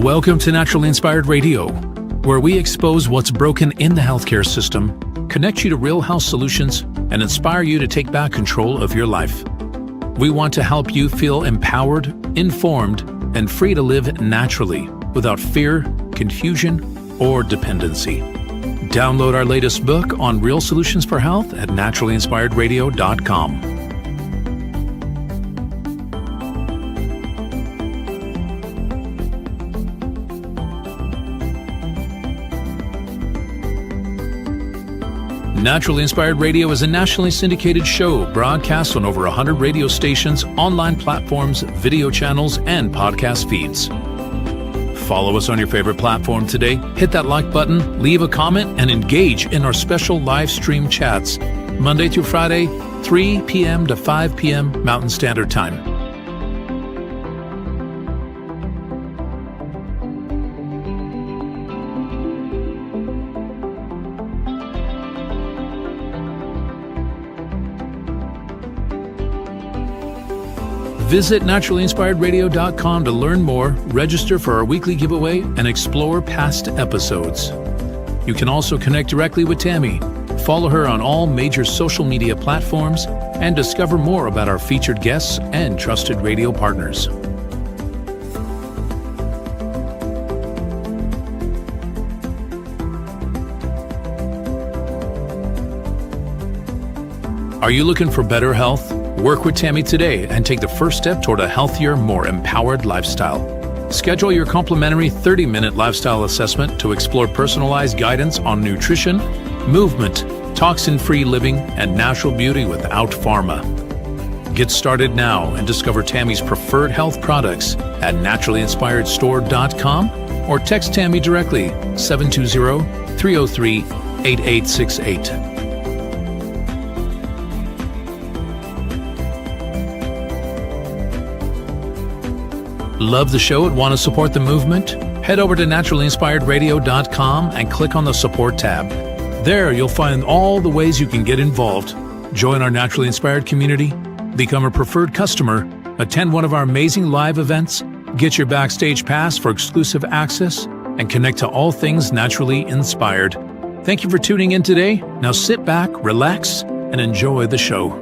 Welcome to Naturally Inspired Radio, where we expose what's broken in the healthcare system, connect you to real health solutions, and inspire you to take back control of your life. We want to help you feel empowered, informed, and free to live naturally without fear, confusion, or dependency. Download our latest book on real solutions for health at naturallyinspiredradio.com. Naturally Inspired Radio is a nationally syndicated show broadcast on over 100 radio stations, online platforms, video channels, and podcast feeds. Follow us on your favorite platform today, hit that like button, leave a comment, and engage in our special live stream chats, Monday through Friday, 3 p.m. to 5 p.m. Mountain Standard Time. Visit naturallyinspiredradio.com to learn more, register for our weekly giveaway, and explore past episodes. You can also connect directly with Tammy, follow her on all major social media platforms, and discover more about our featured guests and trusted radio partners. Are you looking for better health? Work with Tammy today and take the first step toward a healthier, more empowered lifestyle. Schedule your complimentary 30-minute lifestyle assessment to explore personalized guidance on nutrition, movement, toxin-free living, and natural beauty without pharma. Get started now and discover Tammy's preferred health products at naturallyinspiredstore.com or text Tammy directly 720-303-8868. Love the show and want to support the movement? Head over to naturallyinspiredradio.com and click on the support tab. There you'll find all the ways you can get involved. Join our Naturally Inspired community, become a preferred customer, attend one of our amazing live events, get your backstage pass for exclusive access, and connect to all things naturally inspired. Thank you for tuning in today. Now sit back, relax, and enjoy the show.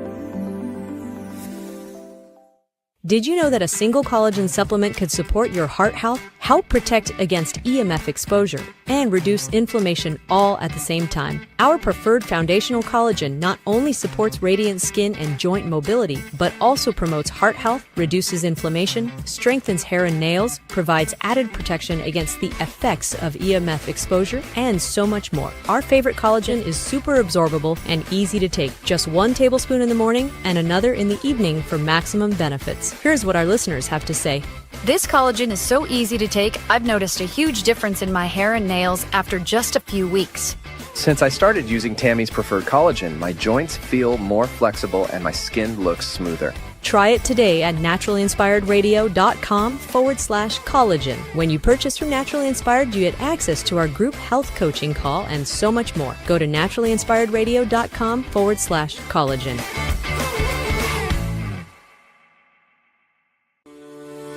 Did you know that a single collagen supplement could support your heart health, help protect against EMF exposure, and reduce inflammation all at the same time? Our preferred foundational collagen not only supports radiant skin and joint mobility, but also promotes heart health, reduces inflammation, strengthens hair and nails, provides added protection against the effects of EMF exposure, and so much more. Our favorite collagen is super absorbable and easy to take. Just 1 tablespoon in the morning and another in the evening for maximum benefits. Here's what our listeners have to say. This collagen is so easy to take, I've noticed a huge difference in my hair and nails after just a few weeks. Since I started using Tammy's preferred collagen, my joints feel more flexible and my skin looks smoother. Try it today at naturallyinspiredradio.com/collagen. When you purchase from Naturally Inspired, you get access to our group health coaching call and so much more. Go to naturallyinspiredradio.com/collagen.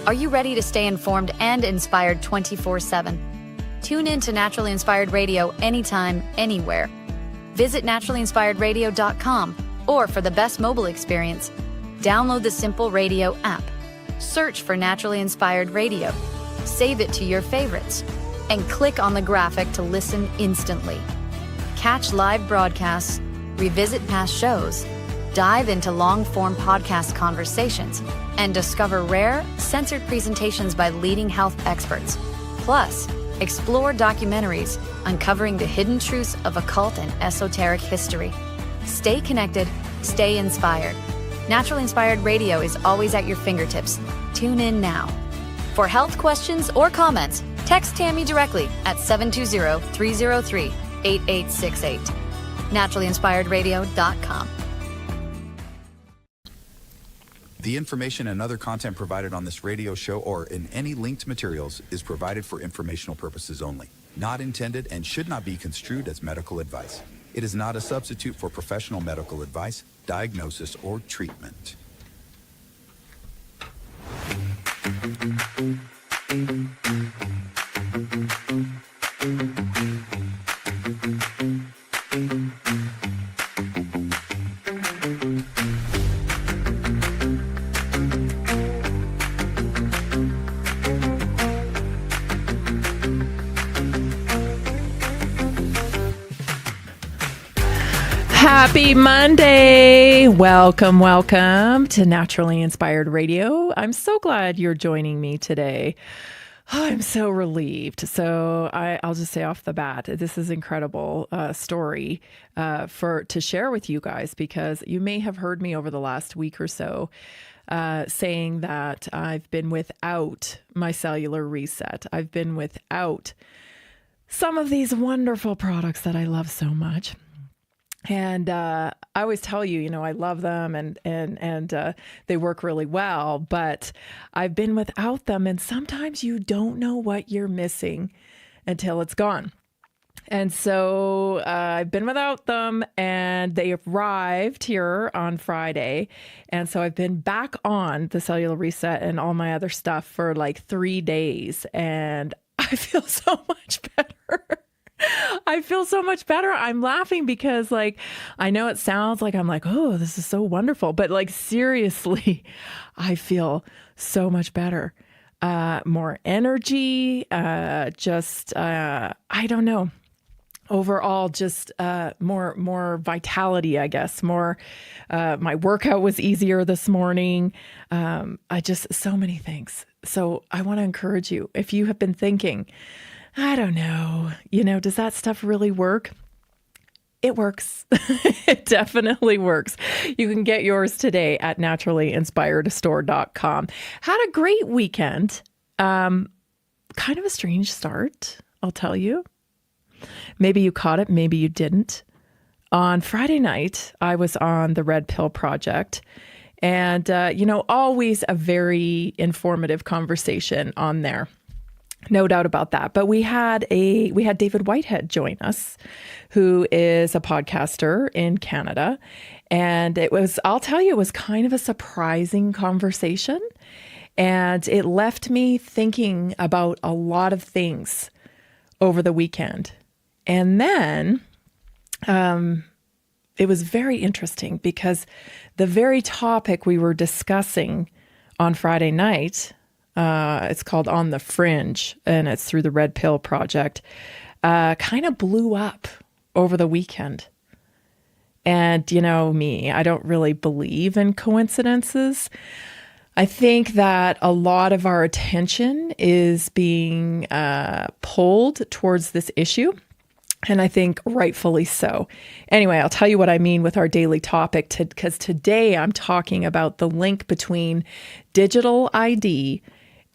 Are you ready to stay informed and inspired 24/7? Tune in to Naturally Inspired Radio anytime, anywhere. Visit naturallyinspiredradio.com, or for the best mobile experience, download the Simple Radio app. Search for Naturally Inspired Radio, save it to your favorites, and click on the graphic to listen instantly. Catch live broadcasts, revisit past shows, dive into long-form podcast conversations, and discover rare, censored presentations by leading health experts. Plus, explore documentaries uncovering the hidden truths of occult and esoteric history. Stay connected, stay inspired. Naturally Inspired Radio is always at your fingertips. Tune in now. For health questions or comments, text Tammy directly at 720-303-8868. naturallyinspiredradio.com. The information and other content provided on this radio show or in any linked materials is provided for informational purposes only, not intended and should not be construed as medical advice. It is not a substitute for professional medical advice, diagnosis, or treatment. Happy Monday. Welcome to Naturally Inspired Radio. I'm so glad you're joining me today. Oh, I'm so relieved. So I'll just say off the bat, this is an incredible story to share with you guys, because you may have heard me over the last week or so saying that I've been without my cellular reset. I've been without some of these wonderful products that I love so much. And I always tell you, I love them and they work really well, but I've been without them. And sometimes you don't know what you're missing until it's gone. And so I've been without them, and they arrived here on Friday. And so I've been back on the cellular reset and all my other stuff for like 3 days. And I feel so much better. I feel so much better. I'm laughing because, like, I know it sounds like I'm like, oh, this is so wonderful. But, like, seriously, I feel so much better. More energy, I don't know. Overall, just more vitality, I guess. My workout was easier this morning. So many things. So I want to encourage you, if you have been thinking, I don't know, does that stuff really work? It works. It definitely works. You can get yours today at naturallyinspiredstore.com. Had a great weekend. Kind of a strange start, I'll tell you. Maybe you caught it, maybe you didn't. On Friday night, I was on the Red Pill Project. And, always a very informative conversation on there. No doubt about that. But we had David Whitehead join us, who is a podcaster in Canada. And I'll tell you, it was kind of a surprising conversation. And it left me thinking about a lot of things over the weekend. And then it was very interesting because the very topic we were discussing on Friday night, it's called On the Fringe, and it's through the Red Pill Project, kind of blew up over the weekend. And me, I don't really believe in coincidences. I think that a lot of our attention is being pulled towards this issue. And I think rightfully so. Anyway, I'll tell you what I mean with our daily topic, because today I'm talking about the link between digital ID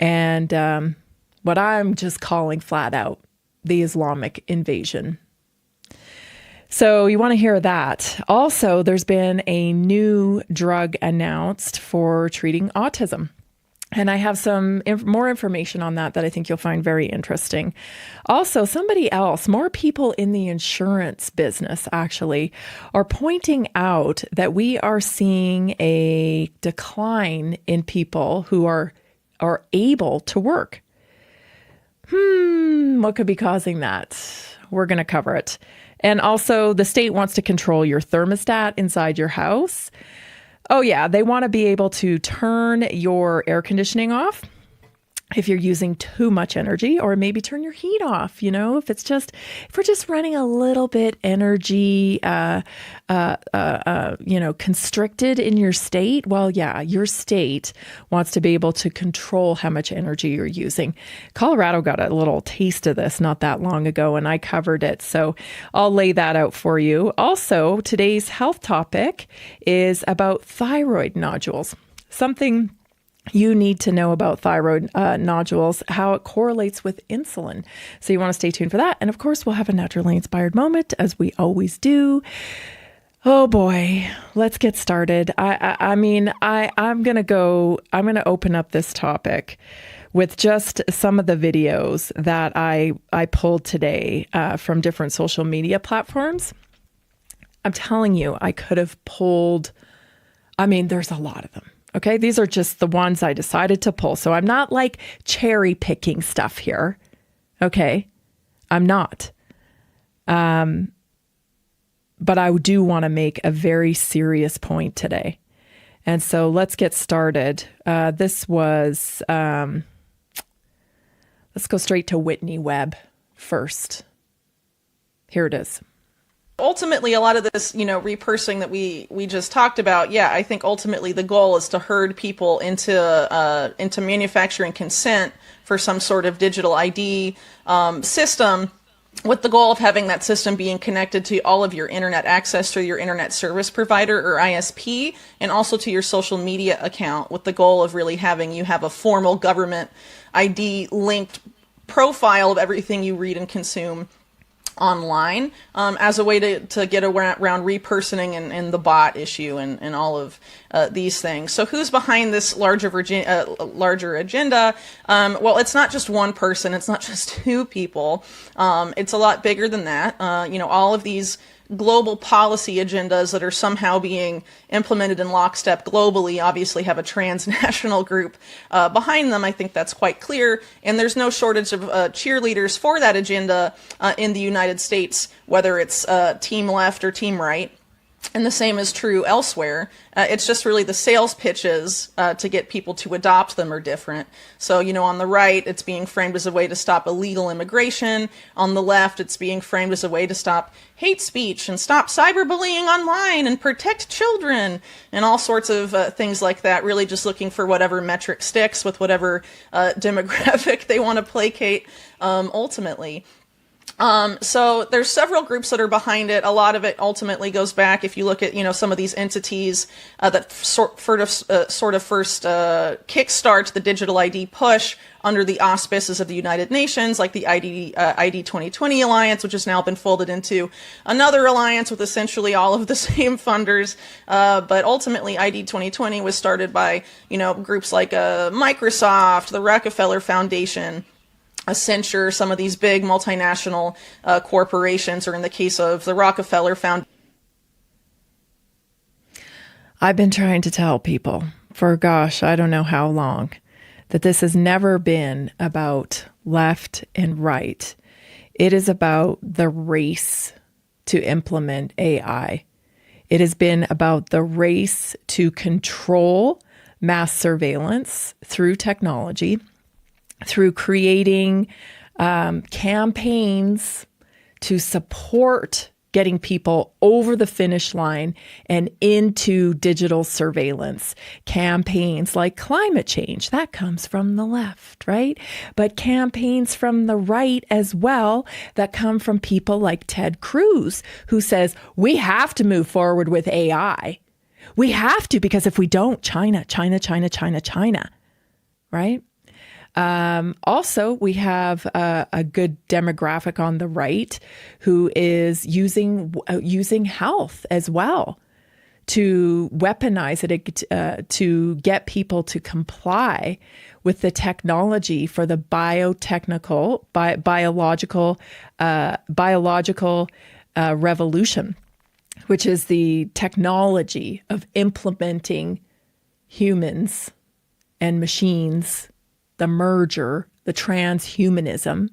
and what I'm just calling flat out the Islamic invasion. So you want to hear that. Also, there's been a new drug announced for treating autism. And I have some more information on that I think you'll find very interesting. Also, more people in the insurance business actually are pointing out that we are seeing a decline in people who are able to work. What could be causing that? We're going to cover it. And also, the state wants to control your thermostat inside your house. Oh yeah, they want to be able to turn your air conditioning off if you're using too much energy, or maybe turn your heat off, if we're just running a little bit energy, constricted in your state. Well, yeah, your state wants to be able to control how much energy you're using. Colorado got a little taste of this not that long ago, and I covered it. So I'll lay that out for you. Also, today's health topic is about thyroid nodules, something you need to know about thyroid nodules, how it correlates with insulin. So you want to stay tuned for that. And of course, we'll have a naturally inspired moment, as we always do. Oh boy, let's get started. I'm going to open up this topic with just some of the videos that I pulled today from different social media platforms. I'm telling you, I could have pulled, there's a lot of them. Okay, these are just the ones I decided to pull. So I'm not like cherry picking stuff here. Okay, I'm not. But I do want to make a very serious point today. And so let's get started. Let's go straight to Whitney Webb first. Here it is. ultimately, a lot of this, repursing that we just talked about, I think ultimately the goal is to herd people into manufacturing consent for some sort of digital ID system, with the goal of having that system being connected to all of your internet access through your internet service provider or ISP, and also to your social media account, with the goal of really having you have a formal government ID linked profile of everything you read and consume online, as a way to get around repersoning and the bot issue and all of these things. So who's behind this larger agenda? Well, it's not just one person. It's not just two people. It's a lot bigger than that. All of these global policy agendas that are somehow being implemented in lockstep globally obviously have a transnational group behind them. I think that's quite clear. And there's no shortage of cheerleaders for that agenda in the United States, whether it's team left or team right. And the same is true elsewhere. It's just really the sales pitches to get people to adopt them are different. So, on the right, it's being framed as a way to stop illegal immigration. On the left, it's being framed as a way to stop hate speech and stop cyberbullying online and protect children and all sorts of things like that, really just looking for whatever metric sticks with whatever demographic they want to placate ultimately. So there's several groups that are behind it. A lot of it ultimately goes back, if you look at, some of these entities that sort of first kickstart the digital ID push under the auspices of the United Nations, like the ID 2020 Alliance, which has now been folded into another alliance with essentially all of the same funders. But ultimately, ID 2020 was started by, groups like Microsoft, the Rockefeller Foundation, Accenture, some of these big multinational corporations, or in the case of the Rockefeller Foundation. I've been trying to tell people for, I don't know how long, that this has never been about left and right. It is about the race to implement AI. It has been about the race to control mass surveillance through technology, through creating campaigns to support getting people over the finish line and into digital surveillance. Campaigns like climate change, that comes from the left, right? But campaigns from the right as well that come from people like Ted Cruz, who says, we have to move forward with AI. We have to, because if we don't, China, right? Also, we have a good demographic on the right who is using health as well to weaponize it, to get people to comply with the technology for the biological revolution, which is the technology of implementing humans and machines, the merger, the transhumanism.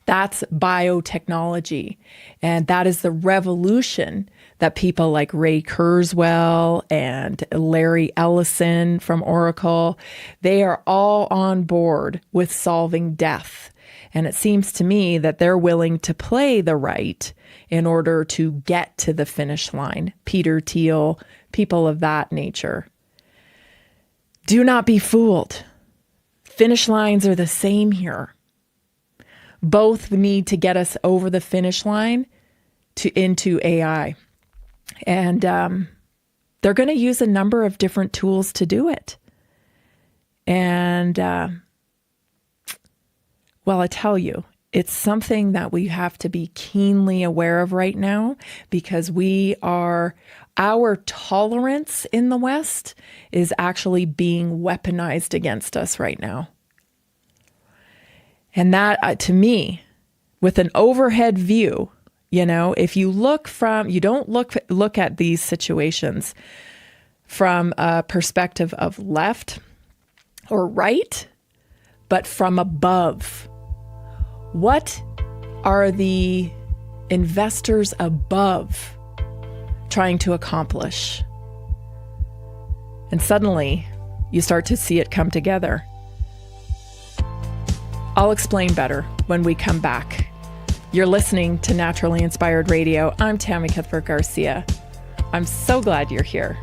That's biotechnology. And that is the revolution that people like Ray Kurzweil and Larry Ellison from Oracle, they are all on board with solving death. And it seems to me that they're willing to play the right in order to get to the finish line. Peter Thiel, people of that nature. Do not be fooled. Finish lines are the same here. Both need to get us over the finish line into AI. And they're going to use a number of different tools to do it. And, well, I tell you, it's something that we have to be keenly aware of right now, because our tolerance in the West is actually being weaponized against us right now. And that, to me, with an overhead view, if you you don't look at these situations from a perspective of left or right, but from above. What are the investors above trying to accomplish? And suddenly you start to see it come together. I'll explain better when we come back You're listening to Naturally Inspired Radio. I'm Tammy Cuthbert Garcia. I'm so glad you're here.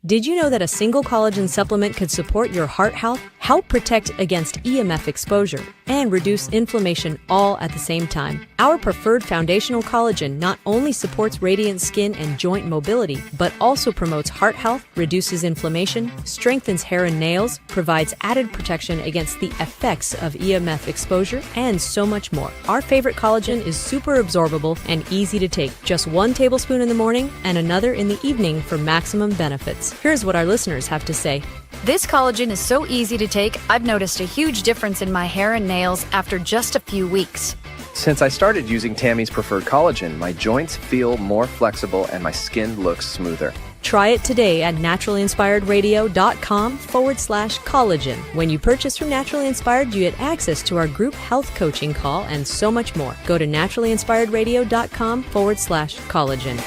Did you know that a single collagen supplement could support your heart health, help protect against EMF exposure, and reduce inflammation all at the same time? Our preferred foundational collagen not only supports radiant skin and joint mobility, but also promotes heart health, reduces inflammation, strengthens hair and nails, provides added protection against the effects of EMF exposure, and so much more. Our favorite collagen is super absorbable and easy to take. Just 1 tablespoon in the morning and another in the evening for maximum benefits. Here's what our listeners have to say. This collagen is so easy to take, I've noticed a huge difference in my hair and nails after just a few weeks. Since I started using Tammy's preferred collagen, my joints feel more flexible and my skin looks smoother. Try it today at naturallyinspiredradio.com/collagen. When you purchase from Naturally Inspired, you get access to our group health coaching call and so much more. Go to naturallyinspiredradio.com/collagen.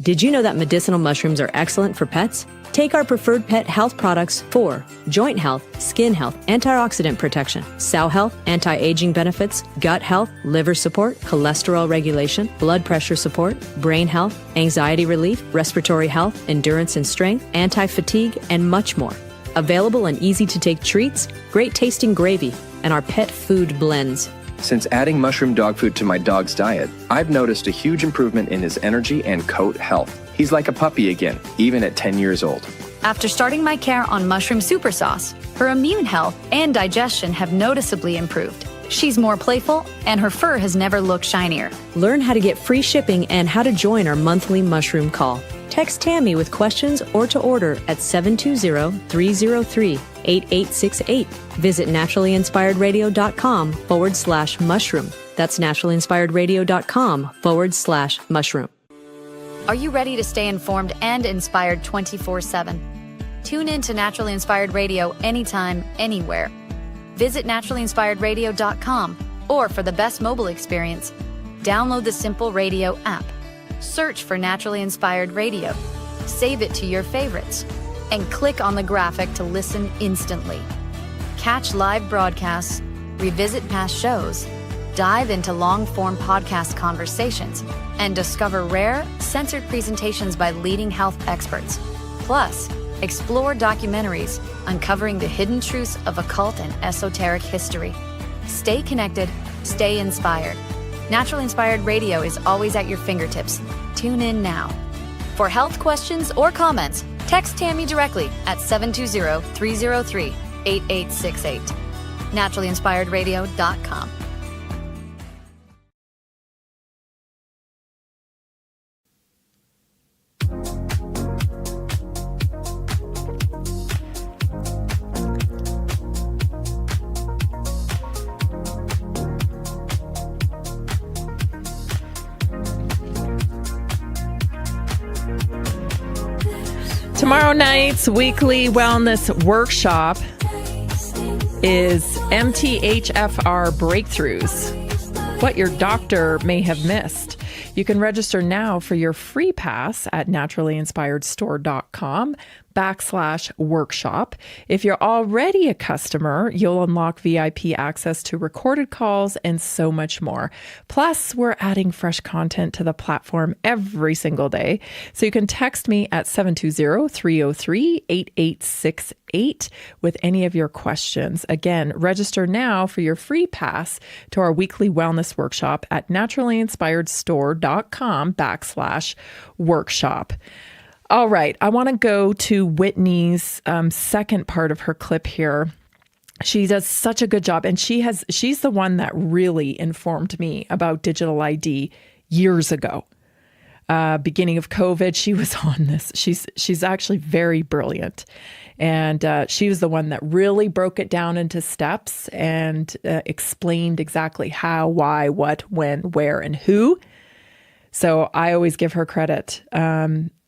Did you know that medicinal mushrooms are excellent for pets? Take our preferred pet health products for joint health, skin health, antioxidant protection, sow health, anti-aging benefits, gut health, liver support, cholesterol regulation, blood pressure support, brain health, anxiety relief, respiratory health, endurance and strength, anti-fatigue, and much more. Available in easy-to-take treats, great tasting gravy, and our pet food blends. Since adding mushroom dog food to my dog's diet, I've noticed a huge improvement in his energy and coat health. He's like a puppy again, even at 10 years old. After starting my care on mushroom super sauce, her immune health and digestion have noticeably improved. She's more playful, and her fur has never looked shinier. Learn how to get free shipping and how to join our monthly mushroom call. Text Tammy with questions or to order at 720-303-8868. Visit naturallyinspiredradio.com/mushroom. That's naturallyinspiredradio.com/mushroom. Are you ready to stay informed and inspired 24/7? Tune in to Naturally Inspired Radio anytime, anywhere. Visit naturallyinspiredradio.com, or for the best mobile experience, download the Simple Radio app. Search for Naturally Inspired Radio, save it to your favorites, and click on the graphic to listen instantly. Catch live broadcasts, revisit past shows, dive into long-form podcast conversations, and discover rare, censored presentations by leading health experts. Plus, explore documentaries uncovering the hidden truths of occult and esoteric history. Stay connected, stay inspired. Naturally Inspired Radio is always at your fingertips. Tune in now. For health questions or comments, text Tammy directly at 720-303-8868. naturallyinspiredradio.com. Tomorrow night's weekly wellness workshop is MTHFR Breakthroughs, what your doctor may have missed. You can register now for your free pass at naturallyinspiredstore.com/workshop. If you're already a customer, you'll unlock VIP access to recorded calls and so much more. Plus, we're adding fresh content to the platform every single day. So you can text me at 720-303-8868 with any of your questions. Again, register now for your free pass to our weekly wellness workshop at naturallyinspiredstore.com/workshop. All right, I want to go to Whitney's second part of her clip here. She does such a good job, and she's the one that really informed me about digital ID years ago. Beginning of COVID, she was on this. She's actually very brilliant, and she was the one that really broke it down into steps and explained exactly how, why, what, when, where, and who. So I always give her credit.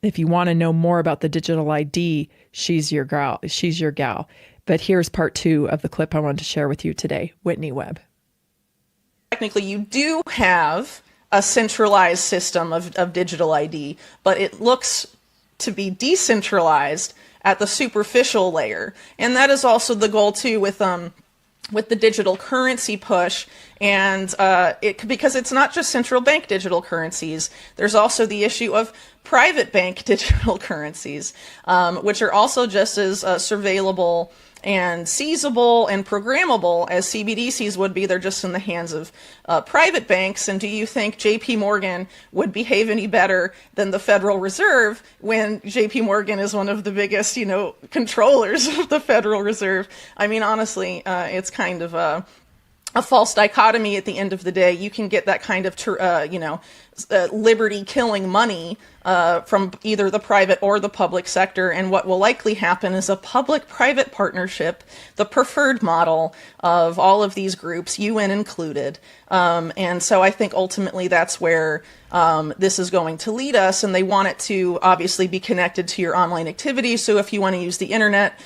If you want to know more about the digital ID, she's your gal. She's your gal. But here's part 2 of the clip I wanted to share with you today. Whitney Webb. Technically, you do have a centralized system of digital ID, but it looks to be decentralized at the superficial layer. And that is also the goal too with the digital currency push, and because it's not just central bank digital currencies, there's also the issue of private bank digital currencies, which are also just as surveillable and seizable and programmable as CBDCs would be. They're just in the hands of private banks. And do you think JP Morgan would behave any better than the Federal Reserve when JP Morgan is one of the biggest, controllers of the Federal Reserve? I mean, honestly, it's kind of a false dichotomy at the end of the day. You can get that kind of, liberty killing money from either the private or the public sector. And what will likely happen is a public-private partnership, the preferred model of all of these groups, UN included. And so I think ultimately that's where this is going to lead us. And they want it to obviously be connected to your online activity. So if you want to use the internet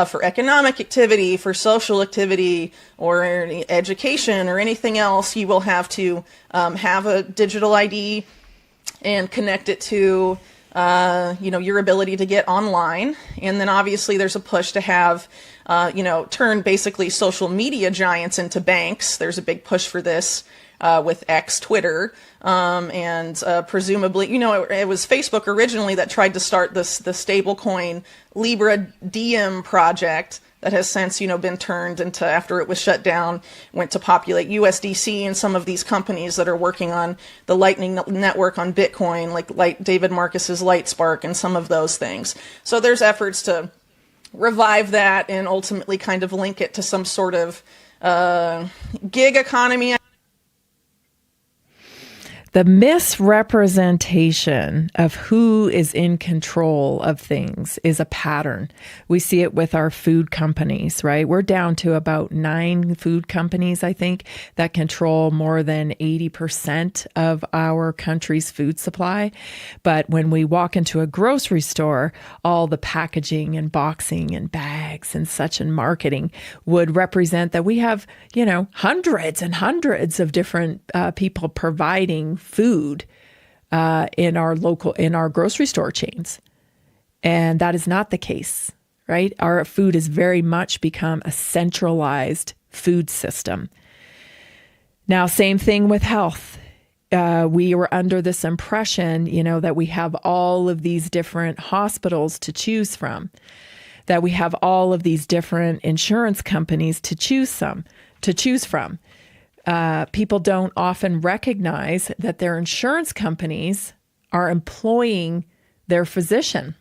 for economic activity, for social activity, or education, or anything else, you will have to have a digital ID and connect it to your ability to get online. And then obviously there's a push to have turn basically social media giants into banks. There's a big push for this with X, Twitter, and presumably, it was Facebook originally that tried to start the stablecoin Libra Diem project that has since, been turned into, after it was shut down, went to populate USDC, and some of these companies that are working on the Lightning Network on Bitcoin, like David Marcus's Lightspark and some of those things. So there's efforts to revive that and ultimately kind of link it to some sort of gig economy. The misrepresentation of who is in control of things is a pattern. We see it with our food companies, right? We're down to about 9 food companies, I think, that control more than 80% of our country's food supply. But when we walk into a grocery store, all the packaging and boxing and bags and such and marketing would represent that we have, hundreds and hundreds of different people providing food in our grocery store chains. And that is not the case, right? Our food has very much become a centralized food system. Now, same thing with health. We were under this impression, that we have all of these different hospitals to choose from, that we have all of these different insurance companies to choose from. People don't often recognize that their insurance companies are employing their physician,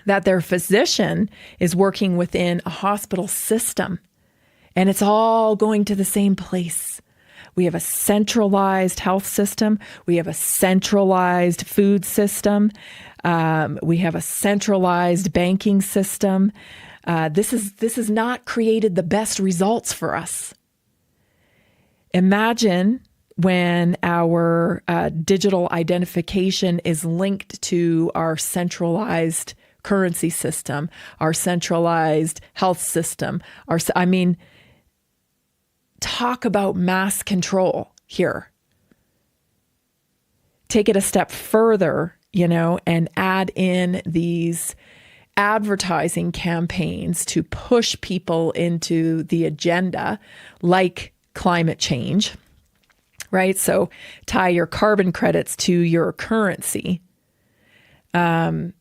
that their physician is working within a hospital system, and it's all going to the same place. We have a centralized health system. We have a centralized food system. We have a centralized banking system. This has not created the best results for us. Imagine when our digital identification is linked to our centralized currency system, our centralized health system. Talk about mass control here. Take it a step further, and add in these advertising campaigns to push people into the agenda, like climate change, right? So tie your carbon credits to your currency. Man,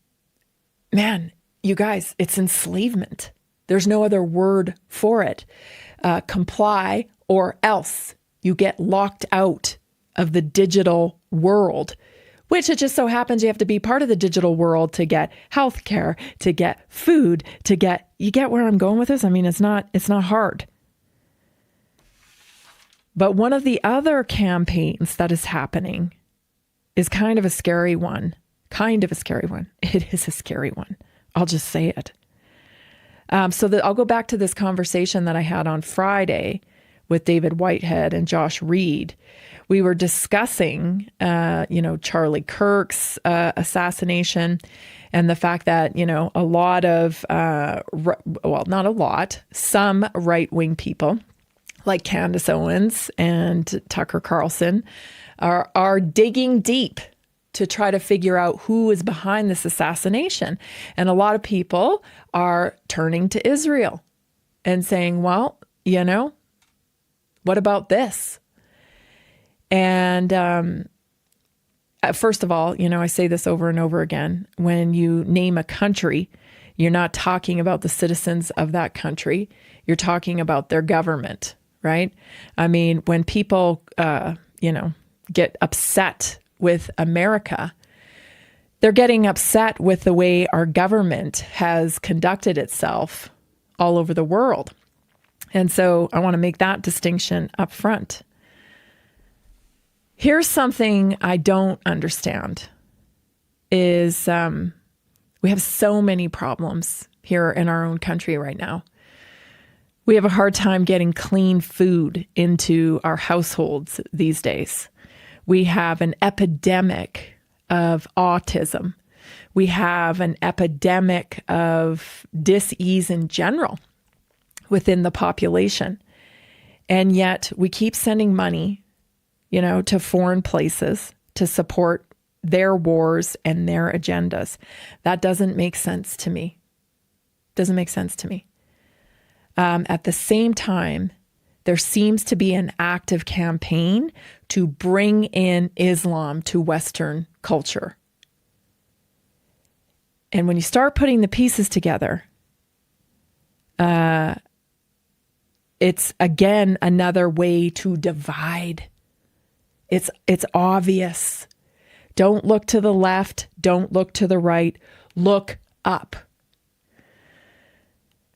you guys, it's enslavement. There's no other word for it. Comply or else you get locked out of the digital world, which it just so happens you have to be part of the digital world to get healthcare, to get food, you get where I'm going with this? I mean, it's not hard. But one of the other campaigns that is happening is kind of a scary one. It is a scary one. I'll just say it. I'll go back to this conversation that I had on Friday with David Whitehead and Josh Reed. We were discussing, Charlie Kirk's assassination and the fact that, a lot of, not a lot, some right-wing people like Candace Owens and Tucker Carlson are digging deep to try to figure out who is behind this assassination. And a lot of people are turning to Israel and saying, well, what about this? And first of all, I say this over and over again, when you name a country, you're not talking about the citizens of that country. You're talking about their government, right? I mean, when people, get upset with America, they're getting upset with the way our government has conducted itself all over the world. And so I want to make that distinction up front. Here's something I don't understand is we have so many problems here in our own country right now. We have a hard time getting clean food into our households these days. We have an epidemic of autism. We have an epidemic of dis-ease in general within the population. And yet we keep sending money, to foreign places to support their wars and their agendas. That doesn't make sense to me. Doesn't make sense to me. At the same time, there seems to be an active campaign to bring in Islam to Western culture. And when you start putting the pieces together, it's again another way to divide. It's obvious. Don't look to the left. Don't look to the right. Look up.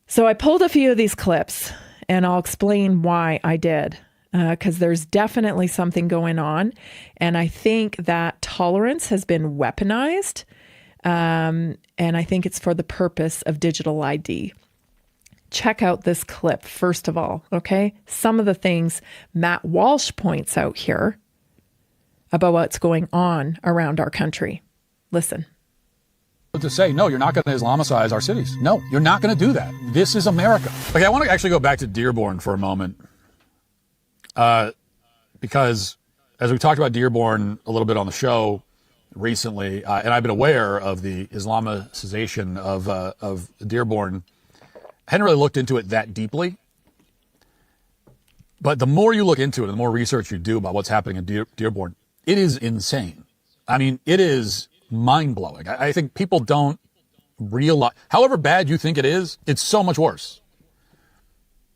So I pulled a few of these clips, and I'll explain why I did, because there's definitely something going on. And I think that tolerance has been weaponized, and I think it's for the purpose of digital ID. Check out this clip, first of all, okay? Some of the things Matt Walsh points out here about what's going on around our country. Listen. To say, no, you're not going to Islamicize our cities. No, you're not going to do that. This is America. Okay, I want to actually go back to Dearborn for a moment. Because as we talked about Dearborn a little bit on the show recently, and I've been aware of the Islamicization of Dearborn, I hadn't really looked into it that deeply. But the more you look into it, the more research you do about what's happening in Dearborn, it is insane. I mean, it is mind-blowing. I think people don't realize, however bad you think it is, it's so much worse.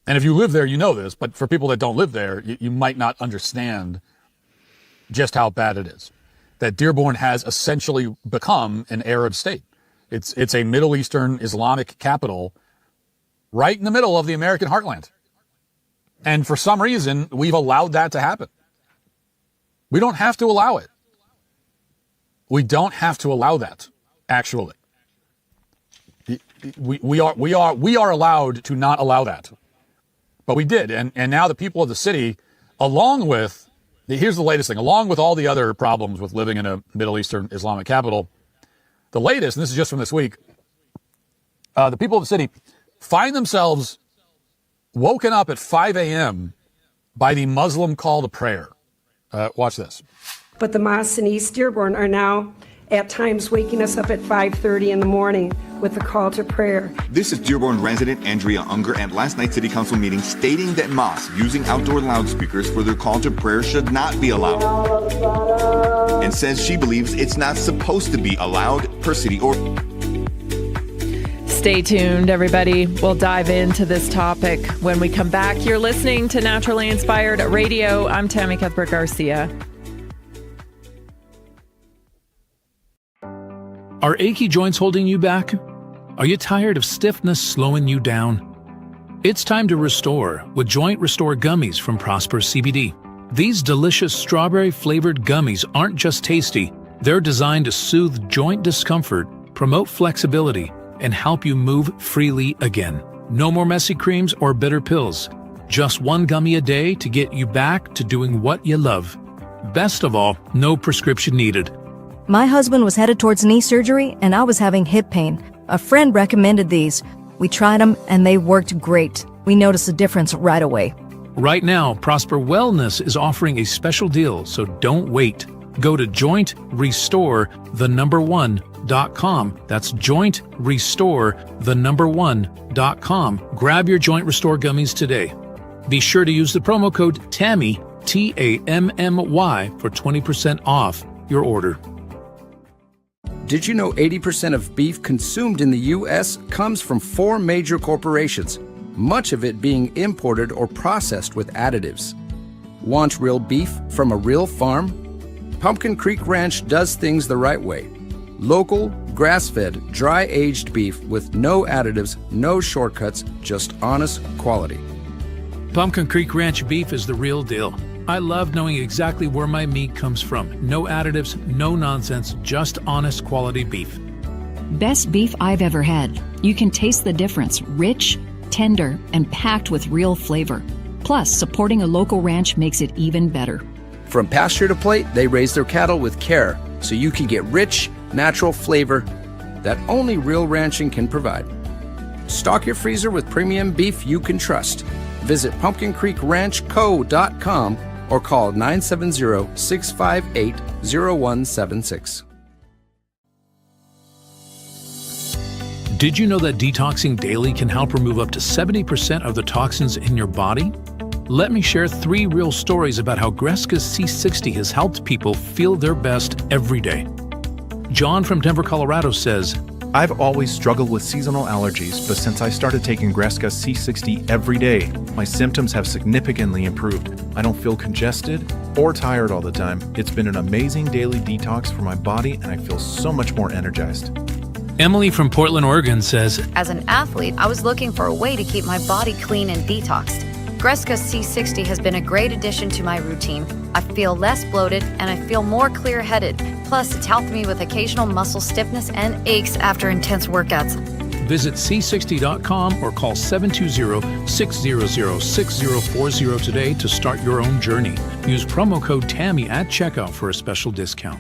And if you live there, you know this, but for people that don't live there, you might not understand just how bad it is. That Dearborn has essentially become an Arab state. It's a Middle Eastern Islamic capital right in the middle of the American heartland. And for some reason, we've allowed that to happen. We don't have to allow it. We don't have to allow that, actually. We are allowed to not allow that. But we did. And now the people of the city, along with, here's the latest thing, along with all the other problems with living in a Middle Eastern Islamic capital, the latest, and this is just from this week, the people of the city find themselves woken up at 5 a.m. by the Muslim call to prayer. Watch this. But the mosques in East Dearborn are now at times waking us up at 5:30 in the morning with the call to prayer. This is Dearborn resident Andrea Unger at last night's city council meeting stating that mosques using outdoor loudspeakers for their call to prayer should not be allowed. And says she believes it's not supposed to be allowed per city ordinance. Stay tuned, everybody. We'll dive into this topic when we come back. You're listening to Naturally Inspired Radio. I'm Tammy Cuthbert Garcia. Are achy joints holding you back? Are you tired of stiffness slowing you down? It's time to restore with Joint Restore Gummies from Prosper CBD. These delicious strawberry-flavored gummies aren't just tasty. They're designed to soothe joint discomfort, promote flexibility, and help you move freely again. No more messy creams or bitter pills. Just one gummy a day to get you back to doing what you love. Best of all, no prescription needed. My husband was headed towards knee surgery, and I was having hip pain. A friend recommended these. We tried them, and they worked great. We noticed a difference right away. Right now, Prosper Wellness is offering a special deal, so don't wait. Go to jointrestore1.com. That's jointrestore1.com. Grab your Joint Restore gummies today. Be sure to use the promo code TAMMY, TAMMY, for 20% off your order. Did you know 80% of beef consumed in the U.S. comes from 4 major corporations, much of it being imported or processed with additives? Want real beef from a real farm? Pumpkin Creek Ranch does things the right way. Local, grass-fed, dry-aged beef with no additives, no shortcuts, just honest quality. Pumpkin Creek Ranch beef is the real deal. I love knowing exactly where my meat comes from. No additives, no nonsense, just honest quality beef. Best beef I've ever had. You can taste the difference. Rich, tender, and packed with real flavor. Plus, supporting a local ranch makes it even better. From pasture to plate, they raise their cattle with care, so you can get rich, natural flavor that only real ranching can provide. Stock your freezer with premium beef you can trust. Visit pumpkincreekranchco.com or call 970-658-0176. Did you know that detoxing daily can help remove up to 70% of the toxins in your body? Let me share 3 real stories about how Greska's C60 has helped people feel their best every day. John from Denver, Colorado says, I've always struggled with seasonal allergies, but since I started taking Greska's C60 every day, my symptoms have significantly improved. I don't feel congested or tired all the time. It's been an amazing daily detox for my body, and I feel so much more energized. Emily from Portland, Oregon says, As an athlete, I was looking for a way to keep my body clean and detoxed. Greska C60 has been a great addition to my routine. I feel less bloated and I feel more clear-headed. Plus, it's helped me with occasional muscle stiffness and aches after intense workouts. Visit c60.com or call 720-600-6040 today to start your own journey. Use promo code TAMMY at checkout for a special discount.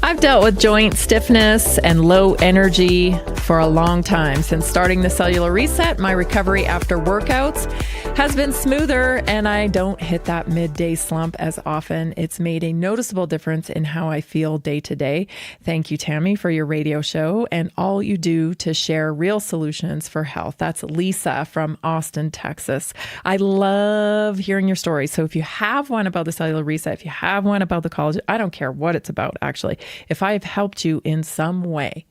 I've dealt with joint stiffness and low energy for a long time. Since starting the Cellular Reset, my recovery after workouts has been smoother and I don't hit that midday slump as often. It's made a noticeable difference in how I feel day to day. Thank you, Tammy, for your radio show and all you do to share real solutions for health. That's Lisa from Austin, Texas. I love hearing your stories. So if you have one about the Cellular Reset, if you have one about the college, I don't care what it's about, actually. If I have helped you in some way,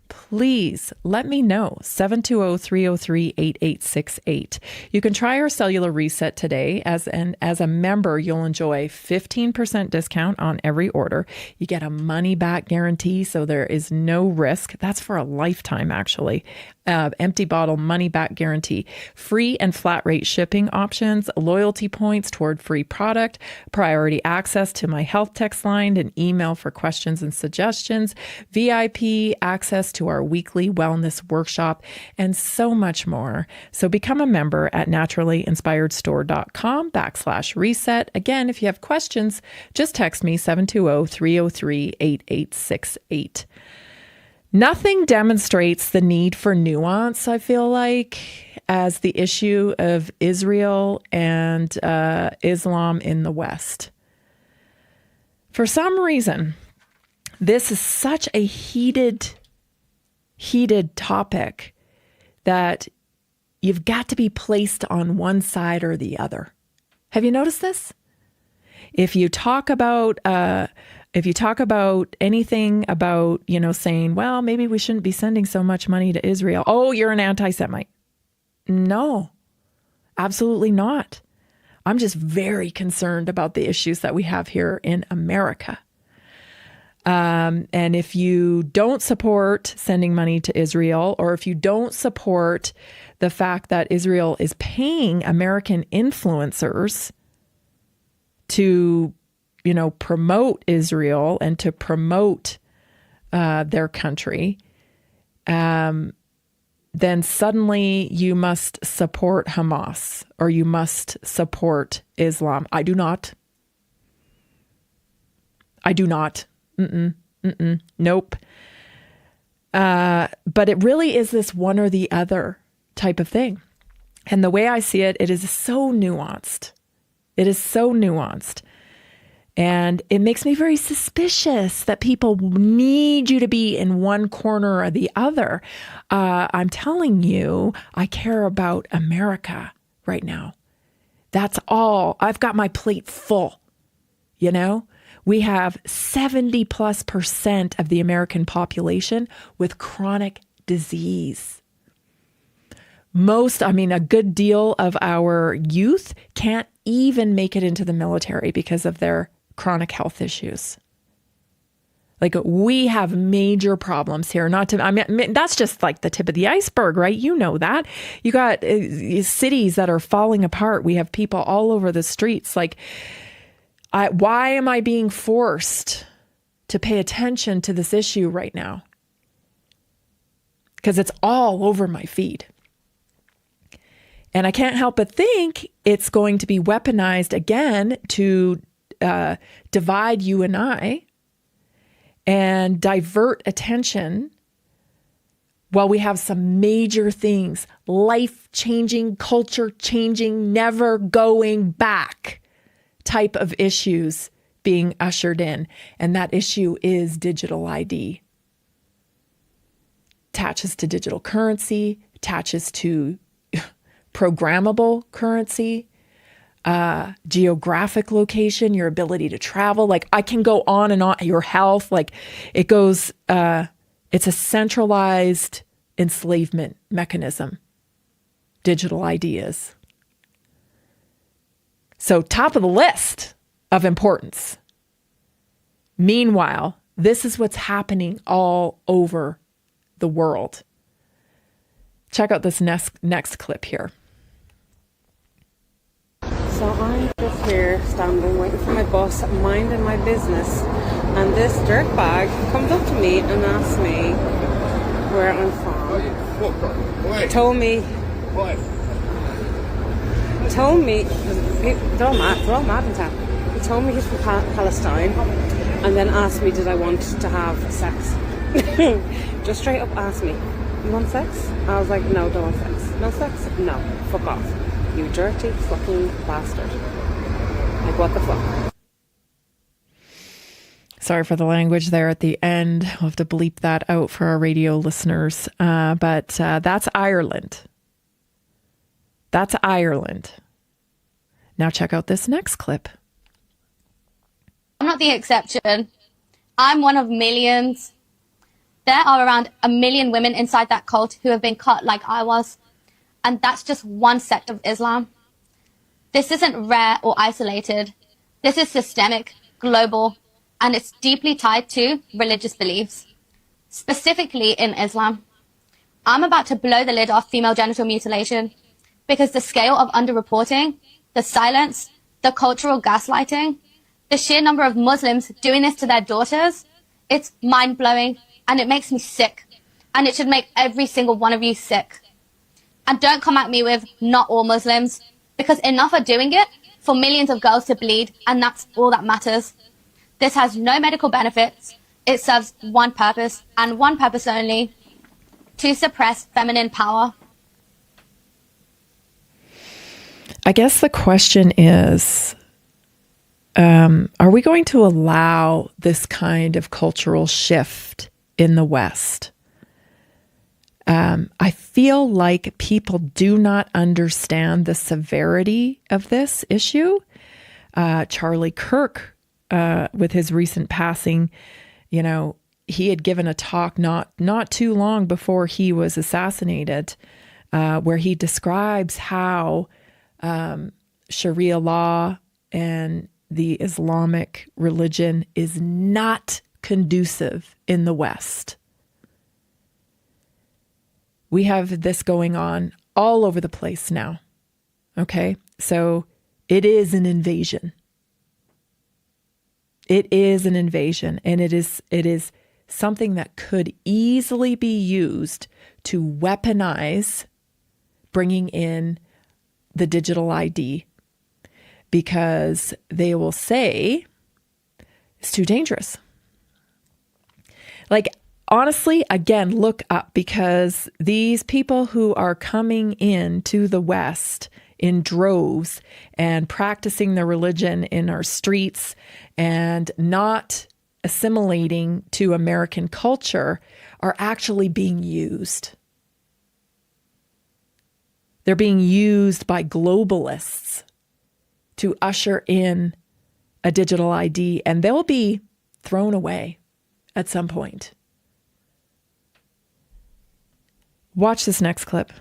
please let me know. 720-303-8868. You can try our Cellular Reset today. As a member, you'll enjoy 15% discount on every order. You get a money back guarantee, so there is no risk. That's for a lifetime, actually. Empty bottle money back guarantee, free and flat rate shipping options, loyalty points toward free product, priority access to my health text line and email for questions and suggestions, VIP access to our weekly wellness workshop, and so much more. So become a member at naturallyinspiredstore.com/reset. Again, if you have questions, just text me 720-303-8868. Nothing demonstrates the need for nuance, I feel like, as the issue of Israel and Islam in the West. For some reason, this is such a heated topic that you've got to be placed on one side or the other. Have you noticed this? If you talk about anything about, saying, well, maybe we shouldn't be sending so much money to Israel. Oh, you're an anti-Semite. No, absolutely not. I'm just very concerned about the issues that we have here in America. And if you don't support sending money to Israel, or if you don't support the fact that Israel is paying American influencers to promote Israel and to promote their country, then suddenly you must support Hamas or you must support Islam. I do not. Nope. But it really is this one or the other type of thing. And the way I see it, it is so nuanced. It is so nuanced. And it makes me very suspicious that people need you to be in one corner or the other. I'm telling you, I care about America right now. That's all. I've got my plate full. You know, we have 70+% of the American population with chronic disease. A good deal of our youth can't even make it into the military because of their chronic health issues. Like, we have major problems here. That's just like the tip of the iceberg, right? You know that. You got cities that are falling apart. We have people all over the streets. Like, why am I being forced to pay attention to this issue right now? Because it's all over my feed. And I can't help but think it's going to be weaponized again to divide you and I and divert attention while we have some major things, life-changing, culture-changing, never going back type of issues being ushered in. And that issue is digital ID. Attaches to digital currency, attaches to programmable currency, geographic location, your ability to travel. Like, I can go on and on. Your health, like, it goes, it's a centralized enslavement mechanism. Digital ideas. So, top of the list of importance. Meanwhile, this is what's happening all over the world. Check out this next clip here. So I'm just here standing, waiting for my bus, minding my business, and this dirtbag comes up to me and asks me where I'm from. Told me, they're all mad in town. He told me he's from Palestine, and then asked me did I want to have sex. Just straight up asked me, you want sex? I was like, no, don't want sex. No sex? No, fuck off. You dirty fucking bastard. Like, what the fuck? Sorry for the language there at the end. We'll have to bleep that out for our radio listeners. But that's Ireland. That's Ireland. Now check out this next clip. I'm not the exception. I'm one of millions. There are around 1 million women inside that cult who have been cut like I was. And that's just one sect of Islam. This isn't rare or isolated. This is systemic, global, and it's deeply tied to religious beliefs, specifically in Islam. I'm about to blow the lid off female genital mutilation because the scale of underreporting, the silence, the cultural gaslighting, the sheer number of Muslims doing this to their daughters, it's mind-blowing and it makes me sick. And it should make every single one of you sick. And don't come at me with not all Muslims, because enough are doing it for millions of girls to bleed, and that's all that matters. This has no medical benefits. It serves one purpose, and one purpose only: to suppress feminine power. I guess the question is, are we going to allow this kind of cultural shift in the West? I feel like people do not understand the severity of this issue. Charlie Kirk, with his recent passing, you know, he had given a talk not too long before he was assassinated, where he describes how Sharia law and the Islamic religion is not conducive in the West. We have this going on all over the place now. Okay? So it is an invasion. It is an invasion, and it is something that could easily be used to weaponize bringing in the digital ID because they will say it's too dangerous. Like, honestly, again, look up, because these people who are coming in to the West in droves and practicing their religion in our streets and not assimilating to American culture are actually being used. They're being used by globalists to usher in a digital ID, and they'll be thrown away at some point. Watch this next clip.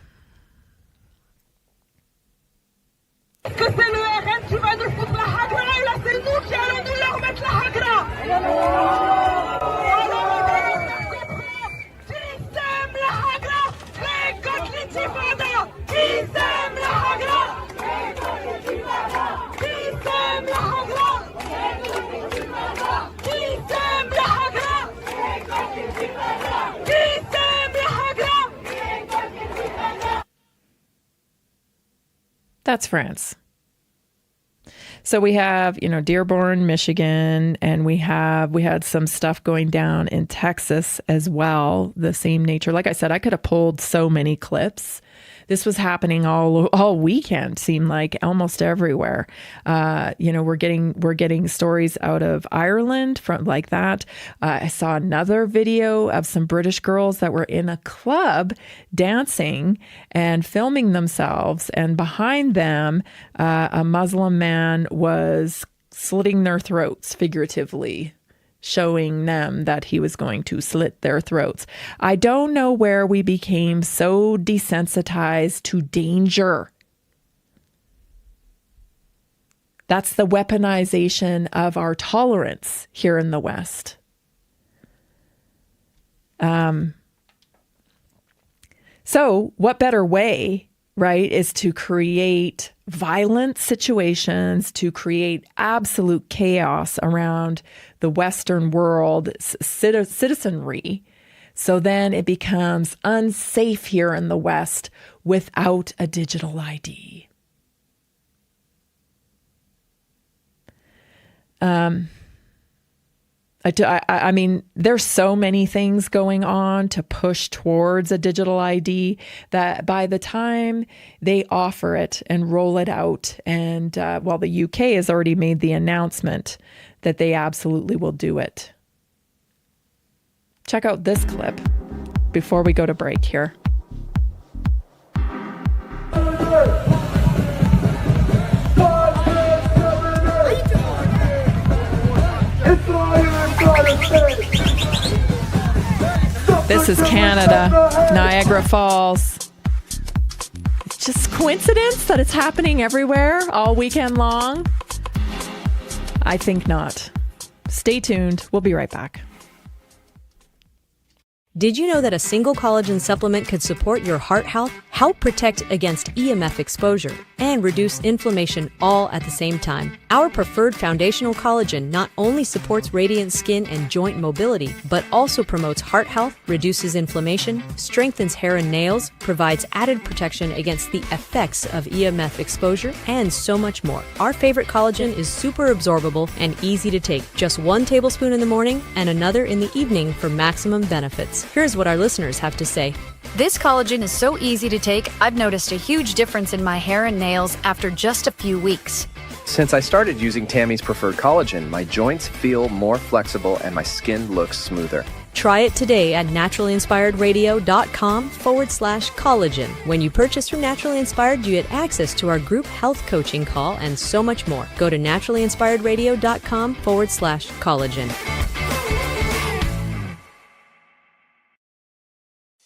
That's France. So we have, Dearborn, Michigan, and we had some stuff going down in Texas as well, the same nature. Like I said, I could have pulled so many clips. This was happening all weekend, seemed like almost everywhere. We're getting stories out of Ireland from like that. I saw another video of some British girls that were in a club dancing and filming themselves, and behind them, a Muslim man was slitting their throats figuratively, showing them that he was going to slit their throats. I don't know where we became so desensitized to danger. That's the weaponization of our tolerance here in the West. So what better way, right, is to create violent situations, to create absolute chaos around the Western world citizenry. So then it becomes unsafe here in the West without a digital ID. I mean, there's so many things going on to push towards a digital ID that by the time they offer it and roll it out, and the UK has already made the announcement that they absolutely will do it. Check out this clip before we go to break here. This is Canada, Niagara Falls. It's just coincidence that it's happening everywhere all weekend long? I think not. Stay tuned. We'll be right back. Did you know that a single collagen supplement could support your heart health, help protect against EMF exposure, and reduce inflammation all at the same time? Our preferred foundational collagen not only supports radiant skin and joint mobility, but also promotes heart health, reduces inflammation, strengthens hair and nails, provides added protection against the effects of EMF exposure, and so much more. Our favorite collagen is super absorbable and easy to take. Just 1 tablespoon in the morning and another in the evening for maximum benefits. Here's what our listeners have to say. This collagen is so easy to take, I've noticed a huge difference in my hair and nails after just a few weeks. Since I started using Tammy's preferred collagen, my joints feel more flexible and my skin looks smoother. Try it today at naturallyinspiredradio.com/collagen. When you purchase from Naturally Inspired, you get access to our group health coaching call and so much more. Go to naturallyinspiredradio.com/collagen.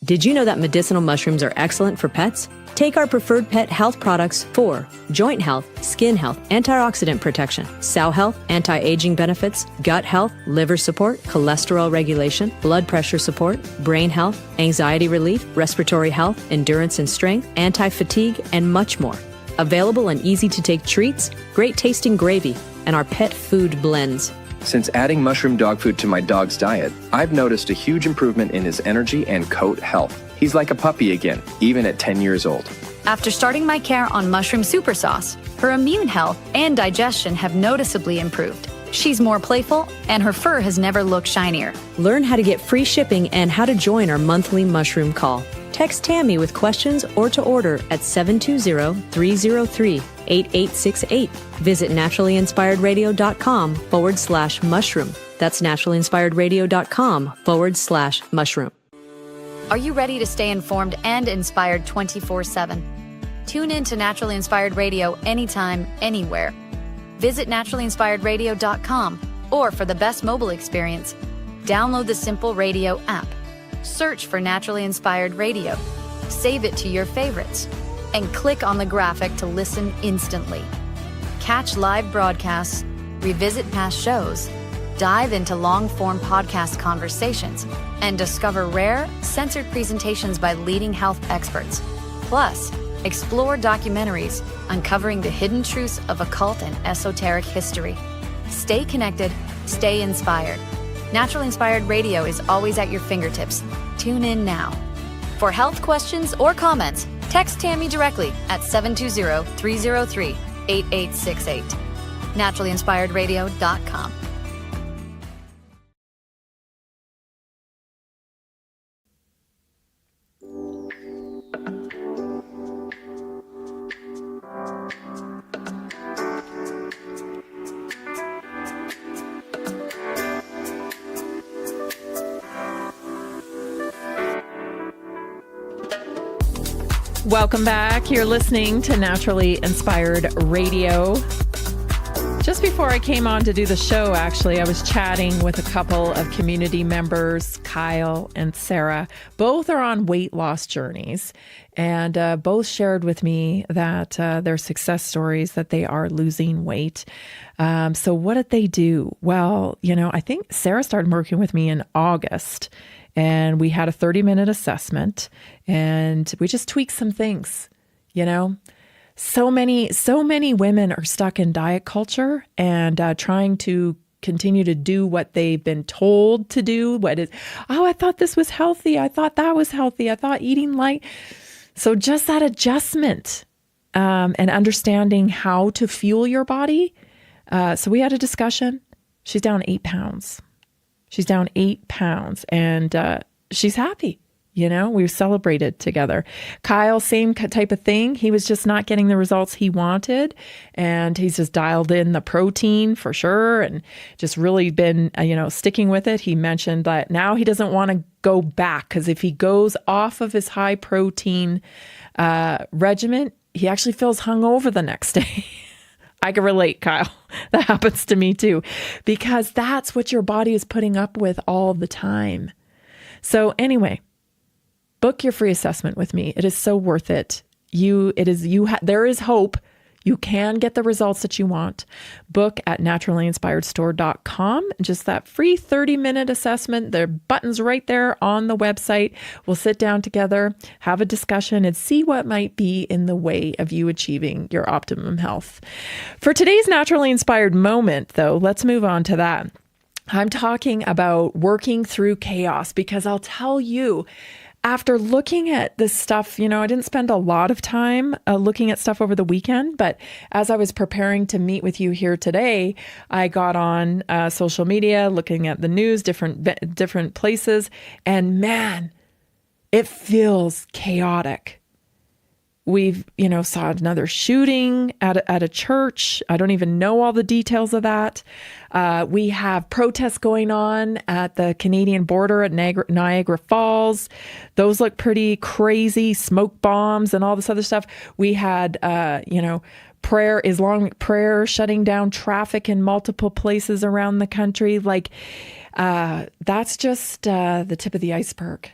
Did you know that medicinal mushrooms are excellent for pets? Take our preferred pet health products for joint health, skin health, antioxidant protection, cell health, anti-aging benefits, gut health, liver support, cholesterol regulation, blood pressure support, brain health, anxiety relief, respiratory health, endurance and strength, anti-fatigue, and much more. Available in easy-to-take treats, great tasting gravy, and our pet food blends. Since adding mushroom dog food to my dog's diet, I've noticed a huge improvement in his energy and coat health. He's like a puppy again, even at 10 years old. After starting my care on mushroom super sauce, her immune health and digestion have noticeably improved. She's more playful, and her fur has never looked shinier. Learn how to get free shipping and how to join our monthly mushroom call. Text Tammy with questions or to order at 720-303-8868. Visit naturallyinspiredradio.com/mushroom. That's naturallyinspiredradio.com/mushroom. Are you ready to stay informed and inspired 24/7? Tune in to Naturally Inspired Radio anytime, anywhere. Visit naturallyinspiredradio.com, or for the best mobile experience, download the simple radio app. Search for Naturally Inspired Radio, save it to your favorites, and click on the graphic to listen instantly. Catch live broadcasts, revisit past shows, dive into long-form podcast conversations, and discover rare, censored presentations by leading health experts. Plus, explore documentaries uncovering the hidden truths of occult and esoteric history. Stay connected, stay inspired. Naturally Inspired Radio is always at your fingertips. Tune in now. For health questions or comments, text Tammy directly at 720-303-8868. naturallyinspiredradio.com. Welcome back. You're listening to Naturally Inspired Radio. Just before I came on to do the show, actually, I was chatting with a couple of community members, Kyle and Sarah. Both are on weight loss journeys, and both shared with me that their success stories, that they are losing weight. So what did they do? Well, I think Sarah started working with me in August, and we had a 30-minute assessment, and we just tweaked some things, So many women are stuck in diet culture and trying to continue to do what they've been told to do. I thought this was healthy. I thought that was healthy. I thought eating light. So just that adjustment and understanding how to fuel your body. So we had a discussion. She's down 8 pounds. And she's happy. We've celebrated together. Kyle, same type of thing. He was just not getting the results he wanted, and he's just dialed in the protein for sure and just really been, sticking with it. He mentioned that now he doesn't want to go back, because if he goes off of his high protein regimen, he actually feels hungover the next day. I can relate, Kyle. That happens to me too, because that's what your body is putting up with all the time. So anyway, book your free assessment with me. It is so worth it. There is hope. You can get the results that you want. Book at naturallyinspiredstore.com. Just that free 30-minute assessment. There are buttons right there on the website. We'll sit down together, have a discussion, and see what might be in the way of you achieving your optimum health. For today's Naturally Inspired moment, though, let's move on to that. I'm talking about working through chaos, because I'll tell you, after looking at this stuff, I didn't spend a lot of time looking at stuff over the weekend, but as I was preparing to meet with you here today, I got on social media, looking at the news, different places, and man, it feels chaotic. We've, saw another shooting at a church. I don't even know all the details of that. We have protests going on at the Canadian border at Niagara Falls. Those look pretty crazy, smoke bombs and all this other stuff. We had, Islamic prayer shutting down traffic in multiple places around the country. That's just the tip of the iceberg,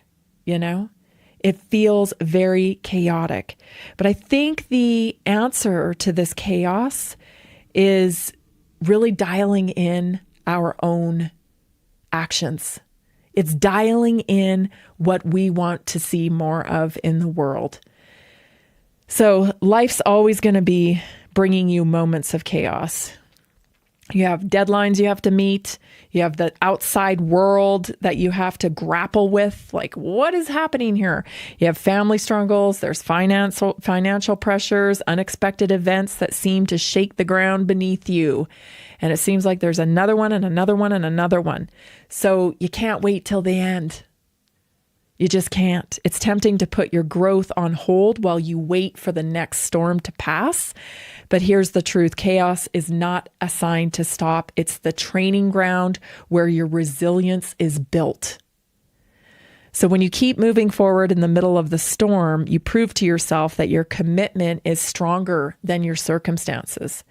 It feels very chaotic. But I think the answer to this chaos is really dialing in our own actions. It's dialing in what we want to see more of in the world. So life's always going to be bringing you moments of chaos. You have deadlines you have to meet. You have the outside world that you have to grapple with. Like, what is happening here? You have family struggles. There's financial pressures, unexpected events that seem to shake the ground beneath you. And it seems like there's another one and another one and another one. So you can't wait till the end. You just can't. It's tempting to put your growth on hold while you wait for the next storm to pass. But here's the truth. Chaos is not a sign to stop. It's the training ground where your resilience is built. So when you keep moving forward in the middle of the storm, you prove to yourself that your commitment is stronger than your circumstances.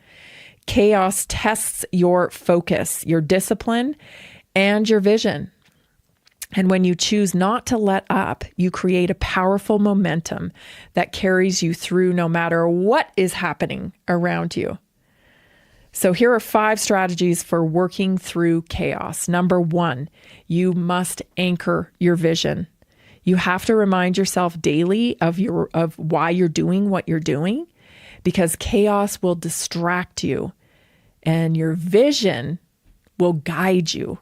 Chaos tests your focus, your discipline, and your vision. And when you choose not to let up, you create a powerful momentum that carries you through no matter what is happening around you. So here are 5 strategies for working through chaos. Number 1, you must anchor your vision. You have to remind yourself daily of why you're doing what you're doing, because chaos will distract you and your vision will guide you.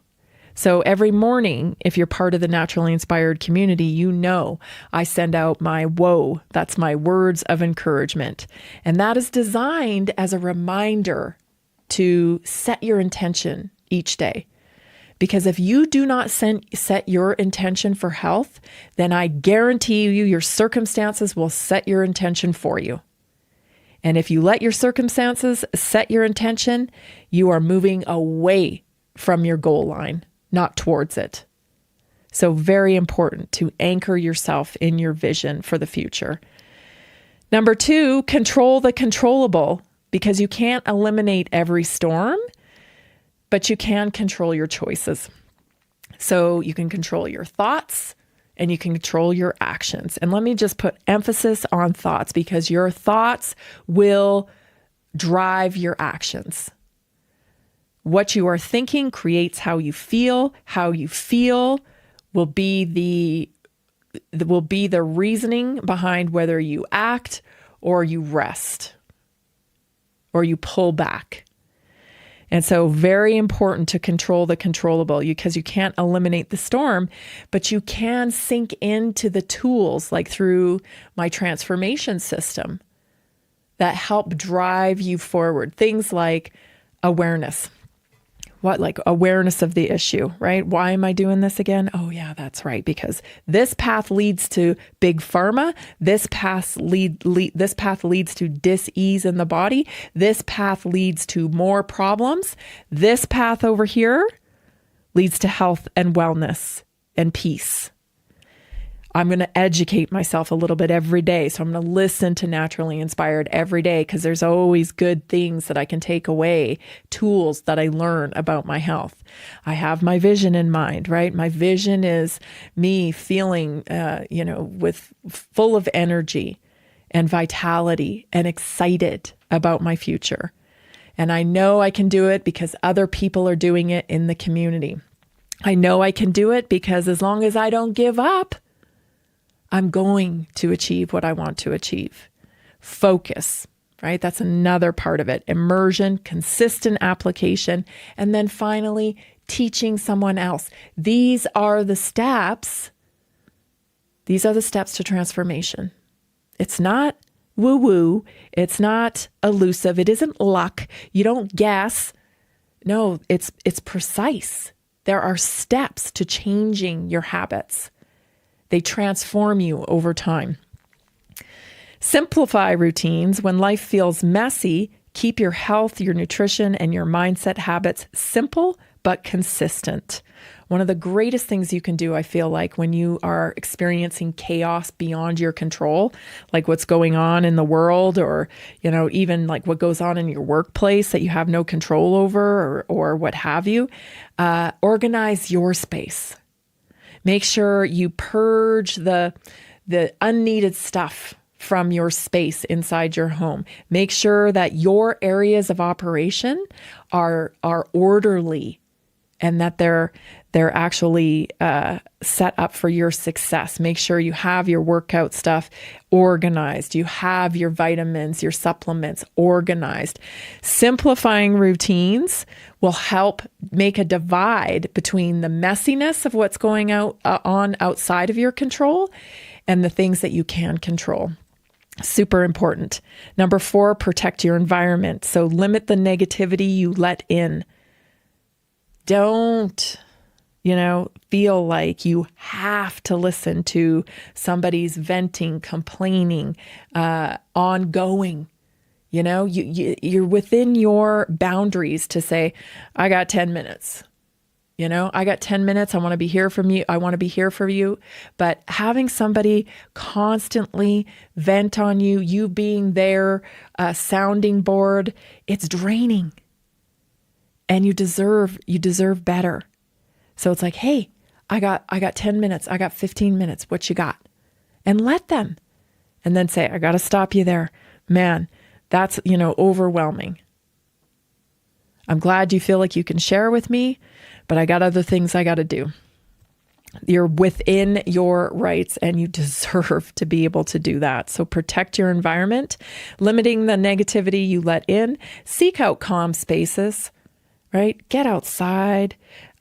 So every morning, if you're part of the Naturally Inspired community, you know I send out my whoa. That's my words of encouragement. And that is designed as a reminder to set your intention each day. Because if you do not set your intention for health, then I guarantee you your circumstances will set your intention for you. And if you let your circumstances set your intention, you are moving away from your goal line, not towards it. So very important to anchor yourself in your vision for the future. Number 2, control the controllable, because you can't eliminate every storm, but you can control your choices. So you can control your thoughts and you can control your actions. And let me just put emphasis on thoughts, because your thoughts will drive your actions. What you are thinking creates how you feel. How you feel will be the reasoning behind whether you act or you rest or you pull back. And so very important to control the controllable, because you can't eliminate the storm, but you can sink into the tools like through my transformation system that help drive you forward. Things like awareness. Like awareness of the issue, right? Why am I doing this again? Oh yeah, that's right. Because this path leads to big pharma. This path leads to dis-ease in the body. This path leads to more problems. This path over here leads to health and wellness and peace. I'm going to educate myself a little bit every day. So I'm going to listen to Naturally Inspired every day, because there's always good things that I can take away, tools that I learn about my health. I have my vision in mind, right? My vision is me feeling, with full of energy and vitality and excited about my future. And I know I can do it because other people are doing it in the community. I know I can do it because as long as I don't give up, I'm going to achieve what I want to achieve. Focus, right? That's another part of it. Immersion, consistent application, and then finally, teaching someone else. These are the steps. These are the steps to transformation. It's not woo-woo. It's not elusive. It isn't luck. You don't guess. No, it's precise. There are steps to changing your habits. They transform you over time. Simplify routines. When life feels messy, keep your health, your nutrition, and your mindset habits simple but consistent. One of the greatest things you can do, I feel like, when you are experiencing chaos beyond your control, like what's going on in the world, or, even like what goes on in your workplace that you have no control over, or what have you, organize your space. Make sure you purge the unneeded stuff from your space inside your home. Make sure that your areas of operation are orderly and that they're actually set up for your success. Make sure you have your workout stuff organized. You have your vitamins, your supplements organized. Simplifying routines will help make a divide between the messiness of what's going on outside of your control and the things that you can control. Super important. Number 4, protect your environment. So limit the negativity you let in. Don't, feel like you have to listen to somebody's venting, complaining, ongoing. You're within your boundaries to say, I got 10 minutes. I got 10 minutes. I want to be here from you. I want to be here for you. But having somebody constantly vent on you, you being their sounding board, it's draining. And you deserve better. So it's like, hey, I got 10 minutes. I got 15 minutes. What you got? And let them. And then say, I got to stop you there. Man, that's, overwhelming. I'm glad you feel like you can share with me, but I got other things I got to do. You're within your rights and you deserve to be able to do that. So protect your environment, limiting the negativity you let in, seek out calm spaces, right? Get outside.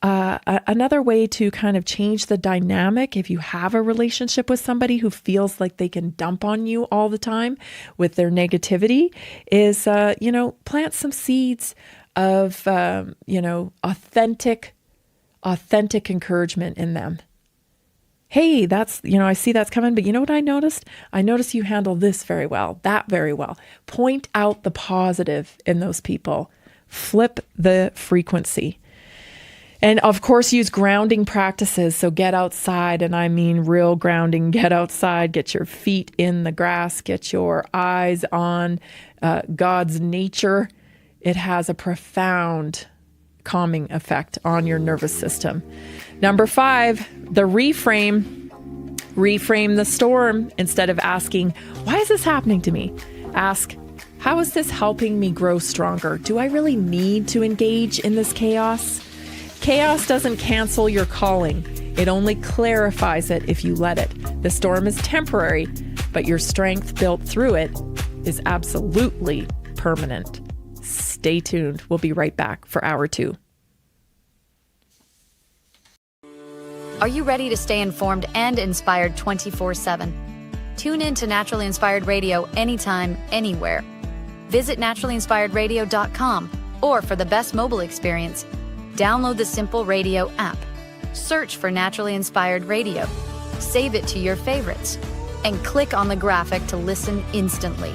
Another way to kind of change the dynamic, if you have a relationship with somebody who feels like they can dump on you all the time with their negativity, is, plant some seeds of, authentic encouragement in them. Hey, that's, I see that's coming, but you know what I noticed? I noticed you handle this very well, that very well. Point out the positive in those people. Flip the frequency. And of course, use grounding practices. So get outside, and I mean real grounding. Get outside, get your feet in the grass, get your eyes on God's nature. It has a profound calming effect on your nervous system. Number 5, the reframe. Reframe the storm. Instead of asking, why is this happening to me? Ask, how is this helping me grow stronger? Do I really need to engage in this chaos? Chaos doesn't cancel your calling. It only clarifies it if you let it. The storm is temporary, but your strength built through it is absolutely permanent. Stay tuned. We'll be right back for hour 2. Are you ready to stay informed and inspired 24/7? Tune in to Naturally Inspired Radio anytime, anywhere. Visit naturallyinspiredradio.com, or for the best mobile experience, download the Simple Radio app. Search for Naturally Inspired Radio. Save it to your favorites, and click on the graphic to listen instantly.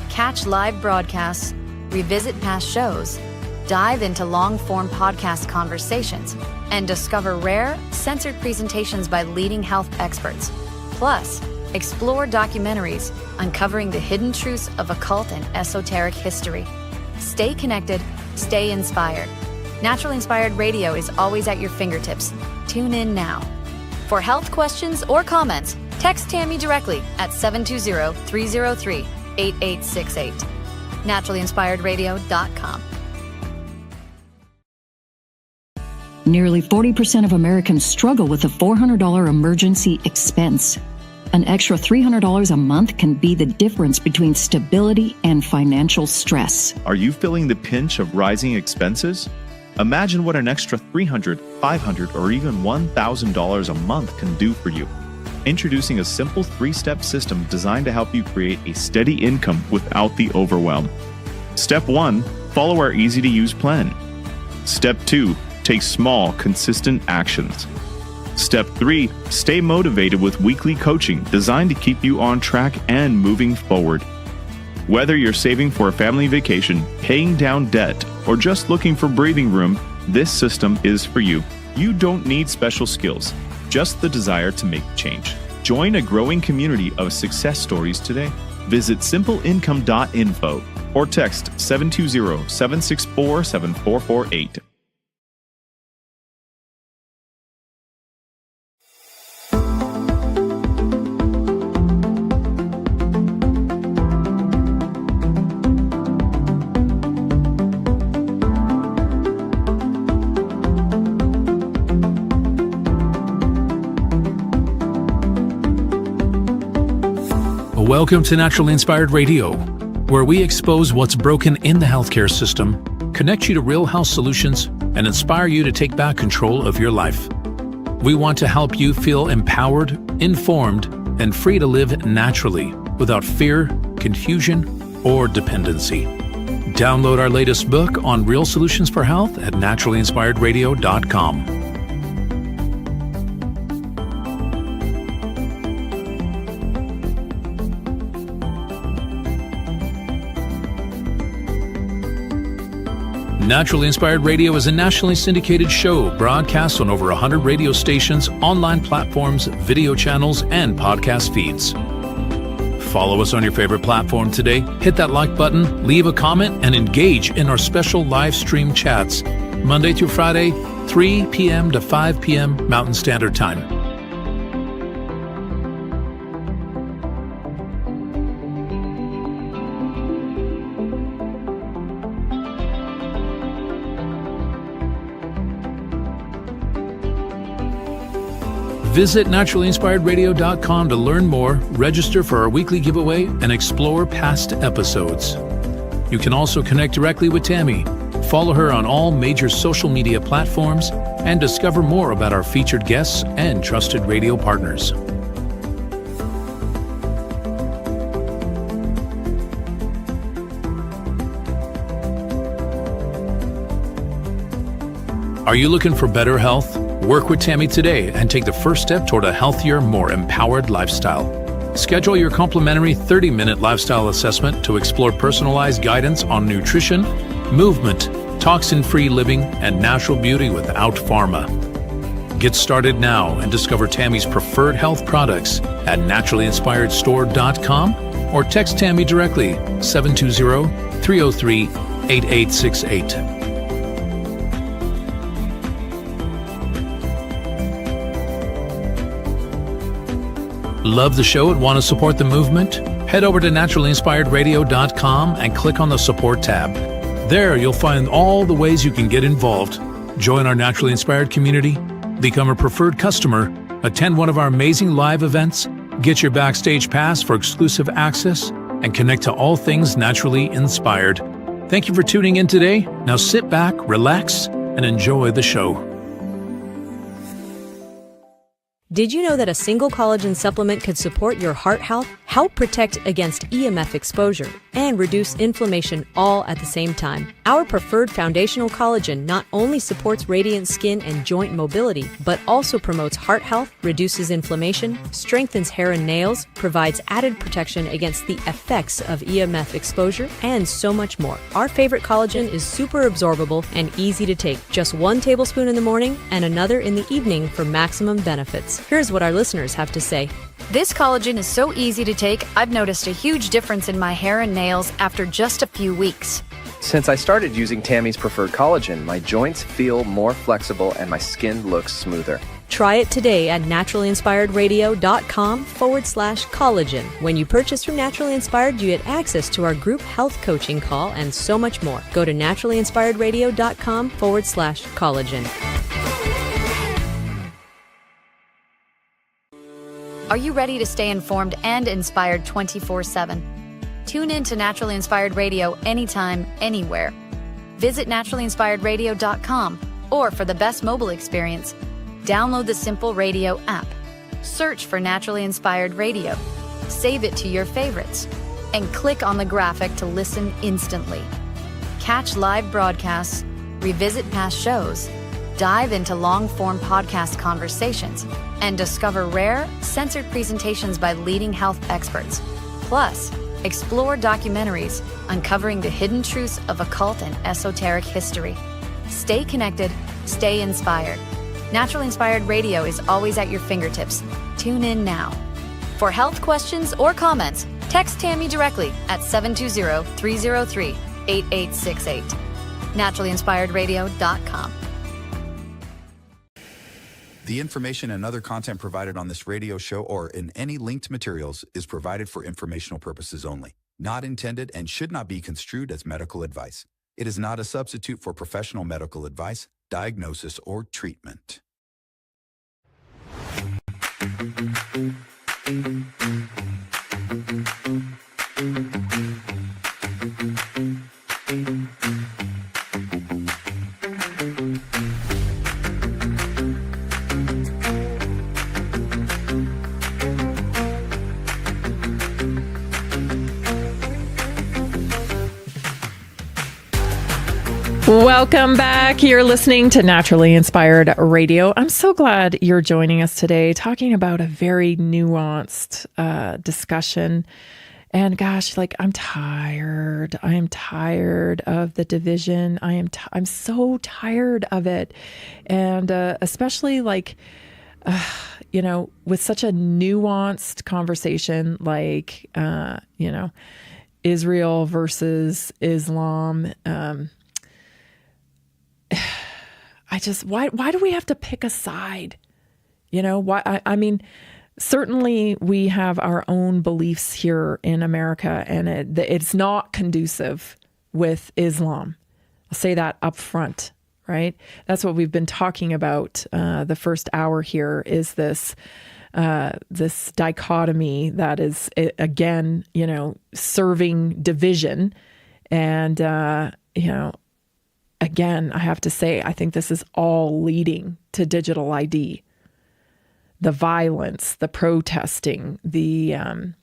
Catch live broadcasts, revisit past shows, dive into long-form podcast conversations, and discover rare, censored presentations by leading health experts. Plus, explore documentaries uncovering the hidden truths of occult and esoteric history. Stay connected, stay inspired. Naturally Inspired Radio is always at your fingertips. Tune in now. For health questions or comments, text Tammy directly at 720-303-8868. naturallyinspiredradio.com. Nearly 40% of Americans struggle with a $400 emergency expense. An extra $300 a month can be the difference between stability and financial stress. Are you feeling the pinch of rising expenses? Imagine what an extra $300, $500, or even $1,000 a month can do for you. Introducing a simple 3-step system designed to help you create a steady income without the overwhelm. Step 1, follow our easy-to-use plan. Step 2, take small, consistent actions. Step 3, stay motivated with weekly coaching designed to keep you on track and moving forward. Whether you're saving for a family vacation, paying down debt, or just looking for breathing room, this system is for you. You don't need special skills, just the desire to make change. Join a growing community of success stories today. Visit simpleincome.info or text 720-764-7448. Welcome to Naturally Inspired Radio, where we expose what's broken in the healthcare system, connect you to real health solutions, and inspire you to take back control of your life. We want to help you feel empowered, informed, and free to live naturally without fear, confusion, or dependency. Download our latest book on real solutions for health at naturallyinspiredradio.com. Naturally Inspired Radio is a nationally syndicated show broadcast on over 100 radio stations, online platforms, video channels, and podcast feeds. Follow us on your favorite platform today, hit that like button, leave a comment, and engage in our special live stream chats, Monday through Friday, 3 p.m. to 5 p.m. Mountain Standard Time. Visit naturallyinspiredradio.com to learn more, register for our weekly giveaway, and explore past episodes. You can also connect directly with Tammy, follow her on all major social media platforms, and discover more about our featured guests and trusted radio partners. Are you looking for better health? Work with Tammy today and take the first step toward a healthier, more empowered lifestyle. Schedule your complimentary 30-minute lifestyle assessment to explore personalized guidance on nutrition, movement, toxin-free living, and natural beauty without pharma. Get started now and discover Tammy's preferred health products at naturallyinspiredstore.com or text Tammy directly 720-303-8868. Love the show and want to support the movement? Head over to naturallyinspiredradio.com and click on the support tab. There you'll find all the ways you can get involved. Join our Naturally Inspired community, become a preferred customer, attend one of our amazing live events, get your backstage pass for exclusive access, and connect to all things naturally inspired. Thank you for tuning in today. Now sit back, relax, and enjoy the show. Did you know that a single collagen supplement could support your heart health, help protect against EMF exposure, and reduce inflammation all at the same time? Our preferred foundational collagen not only supports radiant skin and joint mobility, but also promotes heart health, reduces inflammation, strengthens hair and nails, provides added protection against the effects of EMF exposure, and so much more. Our favorite collagen is super absorbable and easy to take. Just 1 tablespoon in the morning and another in the evening for maximum benefits. Here's what our listeners have to say. This collagen is so easy to take, I've noticed a huge difference in my hair and nails after just a few weeks. Since I started using Tammy's preferred collagen, my joints feel more flexible and my skin looks smoother. Try it today at naturallyinspiredradio.com/collagen. When you purchase from Naturally Inspired, you get access to our group health coaching call and so much more. Go to naturallyinspiredradio.com/collagen. Are you ready to stay informed and inspired 24/7? Tune in to Naturally Inspired Radio anytime, anywhere. Visit naturallyinspiredradio.com, or for the best mobile experience, download the Simple Radio app. Search for Naturally Inspired Radio, save it to your favorites, and click on the graphic to listen instantly. Catch live broadcasts, revisit past shows, dive into long-form podcast conversations, and discover rare, censored presentations by leading health experts. Plus, explore documentaries uncovering the hidden truths of occult and esoteric history. Stay connected, stay inspired. Naturally Inspired Radio is always at your fingertips. Tune in now. For health questions or comments, text Tammy directly at 720-303-8868. naturallyinspiredradio.com. The information and other content provided on this radio show or in any linked materials is provided for informational purposes only, not intended and should not be construed as medical advice. It is not a substitute for professional medical advice, diagnosis, or treatment. Welcome back. You're listening to Naturally Inspired Radio. I'm so glad you're joining us today, talking about a very nuanced discussion. And gosh, like, I'm tired. I am tired of the division. I'm so tired of it. And especially like, with such a nuanced conversation, like, Israel versus Islam. Why do we have to pick a side? I mean, certainly we have our own beliefs here in America, and it's not conducive with Islam. I'll say that up front, right? That's what we've been talking about the first hour here, is this dichotomy that is, again, serving division. And, again, I have to say, I think this is all leading to digital ID. The violence, the protesting, the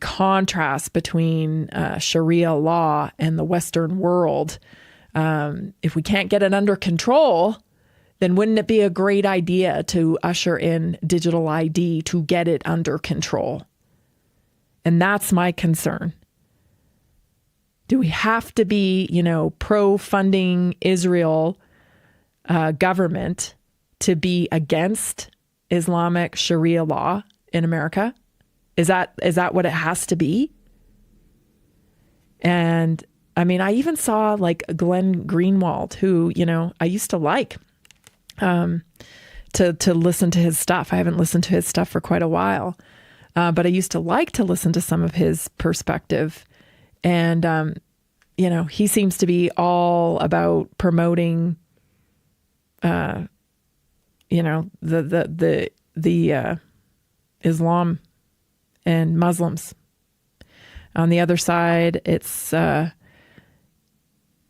contrast between Sharia law and the Western world. If we can't get it under control, then wouldn't it be a great idea to usher in digital ID to get it under control? And that's my concern. Do we have to be, pro-funding Israel government to be against Islamic Sharia law in America? Is that what it has to be? And I mean, I even saw like Glenn Greenwald, who, I used to like to listen to his stuff. I haven't listened to his stuff for quite a while, but I used to like to listen to some of his perspective. And, he seems to be all about promoting, the Islam and Muslims. On the other side, it's,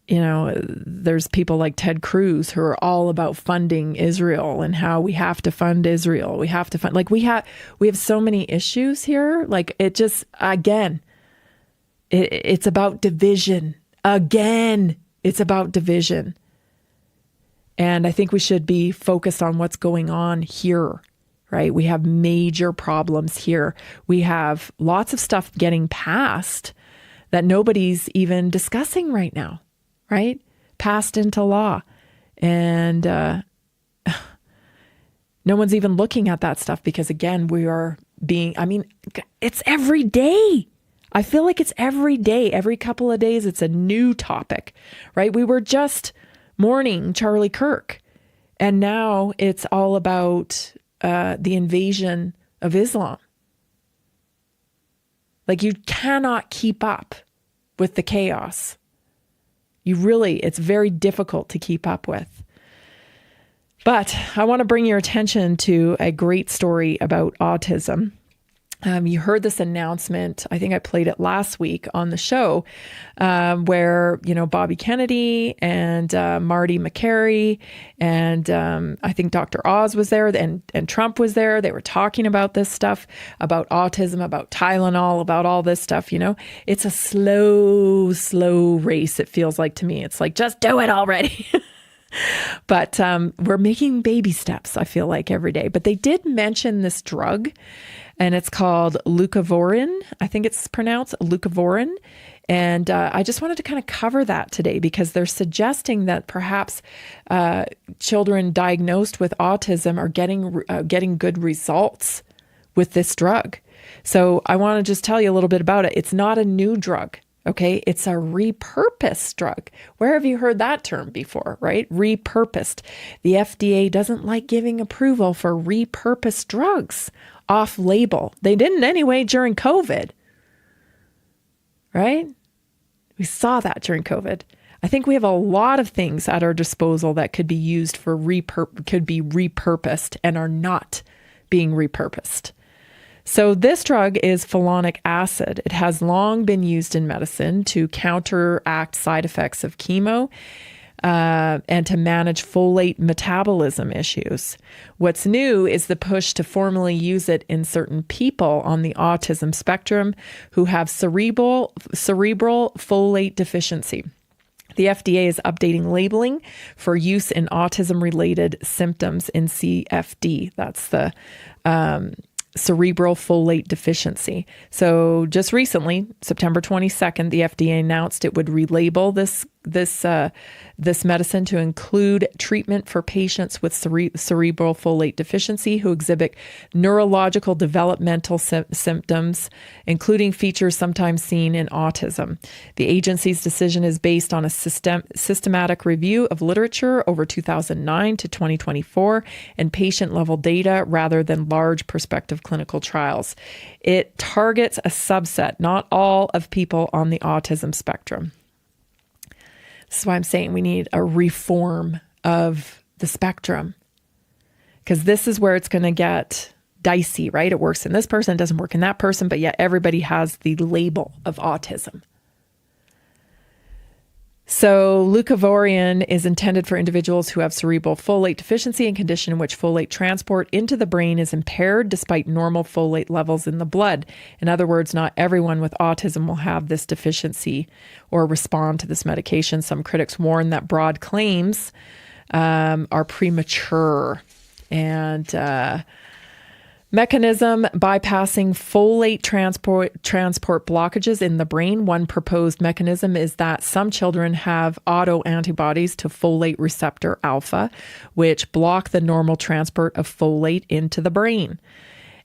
there's people like Ted Cruz who are all about funding Israel and how we have to fund Israel. We have to fund, like, we have so many issues here. Like, it just, again, it's about division. Again, it's about division. And I think we should be focused on what's going on here, right? We have major problems here. We have lots of stuff getting passed that nobody's even discussing right now, right? Passed into law. And no one's even looking at that stuff because, again, it's every day. I feel like it's every day, every couple of days, it's a new topic, right? We were just mourning Charlie Kirk, and now it's all about the invasion of Islam. Like, you cannot keep up with the chaos. It's very difficult to keep up with. But I want to bring your attention to a great story about autism. You heard this announcement, I think I played it last week on the show, where, Bobby Kennedy and Marty McCary and I think Dr. Oz was there and Trump was there. They were talking about this stuff, about autism, about Tylenol, about all this stuff. It's a slow race, it feels like to me. It's like, just do it already. But we're making baby steps, I feel like, every day. But they did mention this drug, and it's called leucovorin. I think it's pronounced leucovorin. And I just wanted to kind of cover that today because they're suggesting that perhaps children diagnosed with autism are getting good results with this drug. So I want to just tell you a little bit about it. It's not a new drug. Okay, it's a repurposed drug. Where have you heard that term before, right? Repurposed. The FDA doesn't like giving approval for repurposed drugs off label. They didn't anyway during COVID, right? We saw that during COVID. I think we have a lot of things at our disposal that could be used for could be repurposed and are not being repurposed. So this drug is phenolic acid. It has long been used in medicine to counteract side effects of chemo and to manage folate metabolism issues. What's new is the push to formally use it in certain people on the autism spectrum who have cerebral folate deficiency. The FDA is updating labeling for use in autism-related symptoms in CFD. That's the cerebral folate deficiency. So just recently, September 22nd, the FDA announced it would relabel this medicine to include treatment for patients with cerebral folate deficiency who exhibit neurological developmental symptoms, including features sometimes seen in autism. The agency's decision is based on a systematic review of literature over 2009 to 2024 and patient-level data rather than large prospective clinical trials. It targets a subset, not all, of people on the autism spectrum. This is why I'm saying we need a reform of the spectrum, because this is where it's going to get dicey, right? It works in this person, it doesn't work in that person, but yet everybody has the label of autism. So leucovorin is intended for individuals who have cerebral folate deficiency, a condition in which folate transport into the brain is impaired despite normal folate levels in the blood. In other words, not everyone with autism will have this deficiency or respond to this medication. Some critics warn that broad claims are premature. And mechanism bypassing folate transport blockages in the brain. One proposed mechanism is that some children have autoantibodies to folate receptor alpha, which block the normal transport of folate into the brain.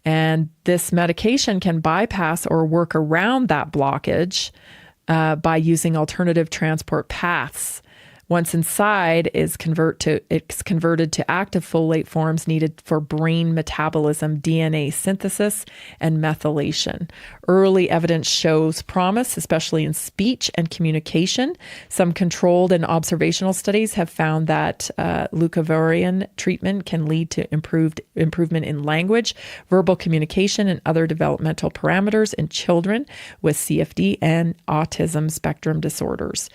And this medication can bypass or work around that blockage by using alternative transport paths. Once inside, it's converted to active folate forms needed for brain metabolism, DNA synthesis, and methylation. Early evidence shows promise, especially in speech and communication. Some controlled and observational studies have found that leucovorin treatment can lead to improvement in language, verbal communication, and other developmental parameters in children with CFD and autism spectrum disorders.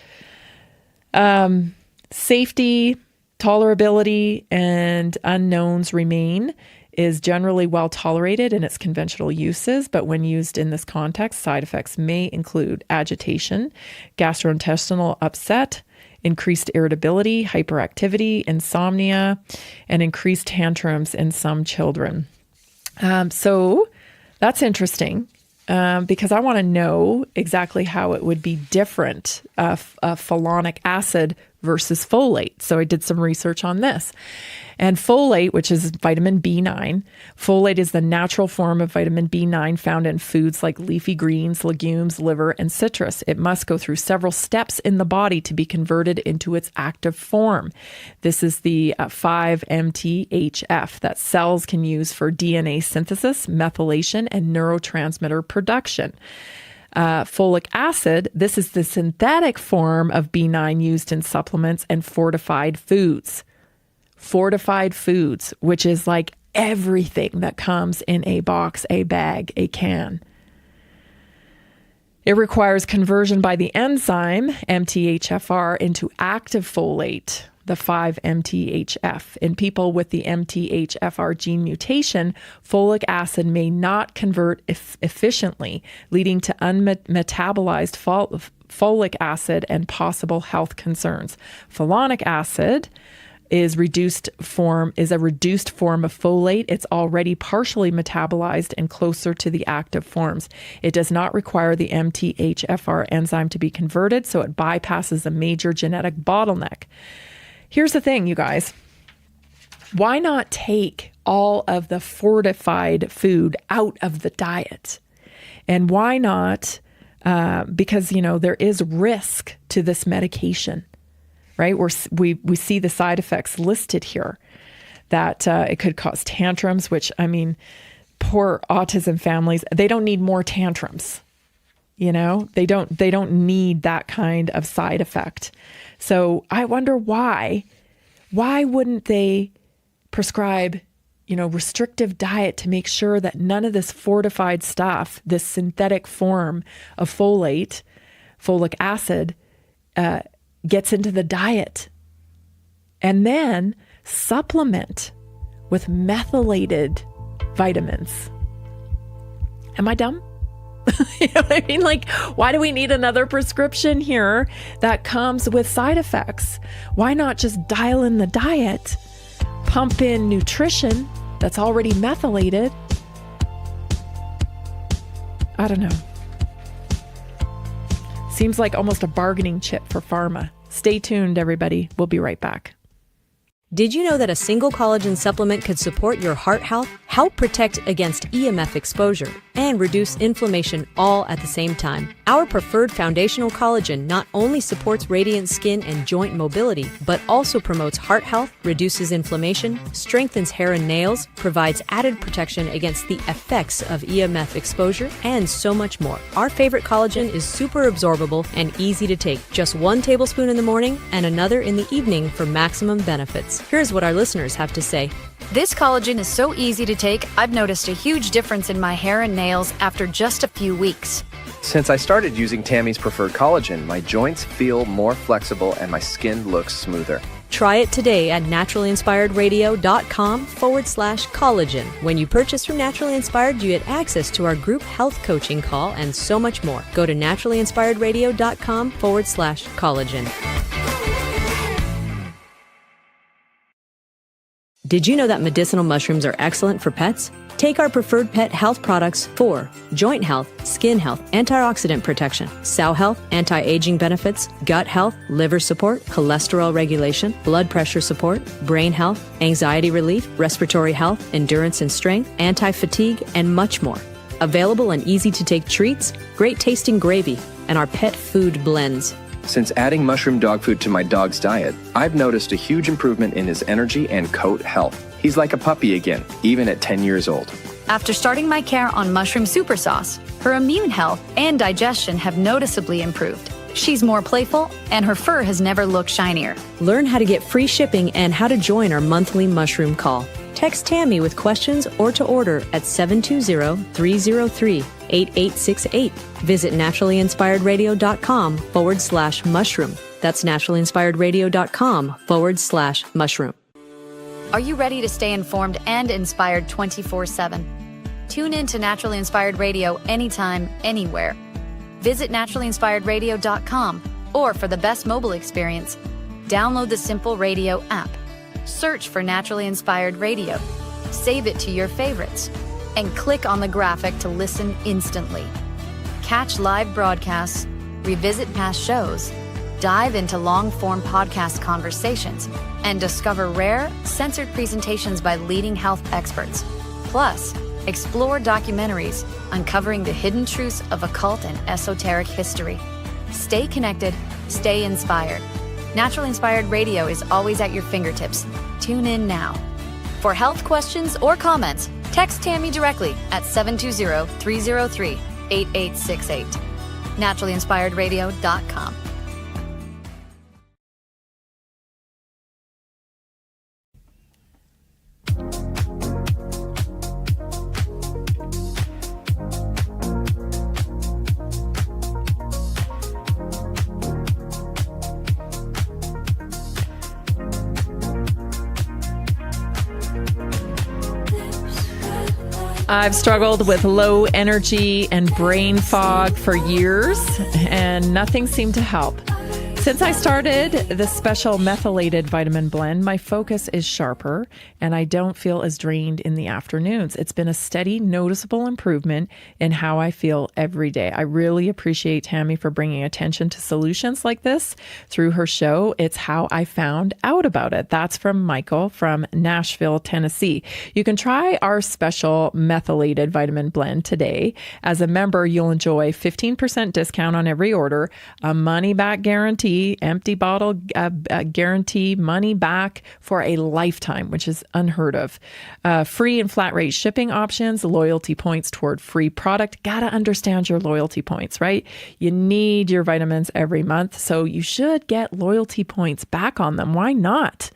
Safety, tolerability, and unknowns remain. Is generally well tolerated in its conventional uses, but when used in this context, side effects may include agitation, gastrointestinal upset, increased irritability, hyperactivity, insomnia, and increased tantrums in some children. So that's interesting. Because I want to know exactly how it would be different, folonic acid versus folate. So I did some research on this. And folate, which is vitamin B9, folate is the natural form of vitamin B9 found in foods like leafy greens, legumes, liver, and citrus. It must go through several steps in the body to be converted into its active form. This is the 5-MTHF that cells can use for DNA synthesis, methylation, and neurotransmitter production. Folic acid, this is the synthetic form of B9 used in supplements and fortified foods. Fortified foods, which is like everything that comes in a box, a bag, a can. It requires conversion by the enzyme MTHFR into active folate, the 5-MTHF. In people with the MTHFR gene mutation, folic acid may not convert efficiently, leading to unmetabolized folic acid and possible health concerns. Folonic acid is a reduced form of folate. It's already partially metabolized and closer to the active forms. It does not require the MTHFR enzyme to be converted, so it bypasses a major genetic bottleneck. Here's the thing, you guys. Why not take all of the fortified food out of the diet? And why not, because, there is risk to this medication. Right? We see the side effects listed here, that it could cause tantrums, which, poor autism families, they don't need more tantrums. They don't need that kind of side effect. So I wonder why wouldn't they prescribe, restrictive diet to make sure that none of this fortified stuff, this synthetic form of folic acid, gets into the diet, and then supplement with methylated vitamins. Am I dumb? You know what I mean? Like, why do we need another prescription here that comes with side effects? Why not just dial in the diet, pump in nutrition that's already methylated? I don't know. Seems like almost a bargaining chip for pharma. Stay tuned, everybody. We'll be right back. Did you know that a single collagen supplement could support your heart health, help protect against EMF exposure, and reduce inflammation all at the same time? Our preferred foundational collagen not only supports radiant skin and joint mobility, but also promotes heart health, reduces inflammation, strengthens hair and nails, provides added protection against the effects of EMF exposure, and so much more. Our favorite collagen is super absorbable and easy to take. Just 1 tablespoon in the morning and another in the evening for maximum benefits. Here's what our listeners have to say. This collagen is so easy to take, I've noticed a huge difference in my hair and nails after just a few weeks. Since I started using Tammy's preferred collagen, my joints feel more flexible and my skin looks smoother. Try it today at naturalinspiredradio.com/collagen. When you purchase from Naturally Inspired, you get access to our group health coaching call and so much more. Go to naturalinspiredradio.com/collagen. Did you know that medicinal mushrooms are excellent for pets? Take our preferred pet health products for joint health, skin health, antioxidant protection, cell health, anti-aging benefits, gut health, liver support, cholesterol regulation, blood pressure support, brain health, anxiety relief, respiratory health, endurance and strength, anti-fatigue, and much more. Available in easy-to-take treats, great-tasting gravy, and our pet food blends. Since adding mushroom dog food to my dog's diet, I've noticed a huge improvement in his energy and coat health. He's like a puppy again, even at 10 years old. After starting my care on mushroom super sauce, her immune health and digestion have noticeably improved. She's more playful, and her fur has never looked shinier. Learn how to get free shipping and how to join our monthly mushroom call. Text Tammy with questions or to order at 720-303-8868. Visit naturalinspiredradio.com/mushroom. That's naturalinspiredradio.com/mushroom. Are you ready to stay informed and inspired 24/7? Tune in to Naturally Inspired Radio anytime, anywhere. Visit naturalinspiredradio.com, or for the best mobile experience, download the Simple Radio app. Search for Naturally Inspired Radio, save it to your favorites, and click on the graphic to listen instantly. Catch live broadcasts, revisit past shows, dive into long-form podcast conversations, and discover rare, censored presentations by leading health experts. Plus, explore documentaries uncovering the hidden truths of occult and esoteric history. Stay connected, stay inspired. Naturally Inspired Radio is always at your fingertips. Tune in now. For health questions or comments, text Tammy directly at 720-303-8868. NaturallyInspiredRadio.com. I've struggled with low energy and brain fog for years, and nothing seemed to help. Since I started the special methylated vitamin blend, my focus is sharper and I don't feel as drained in the afternoons. It's been a steady, noticeable improvement in how I feel every day. I really appreciate Tammy for bringing attention to solutions like this through her show. It's how I found out about it. That's from Michael from Nashville, Tennessee. You can try our special methylated vitamin blend today. As a member, you'll enjoy 15% discount on every order, a money-back guarantee, empty bottle guarantee, money back for a lifetime, which is unheard of. Free and flat rate shipping options, loyalty points toward free product. Gotta understand your loyalty points, right? You need your vitamins every month, so you should get loyalty points back on them. Why not?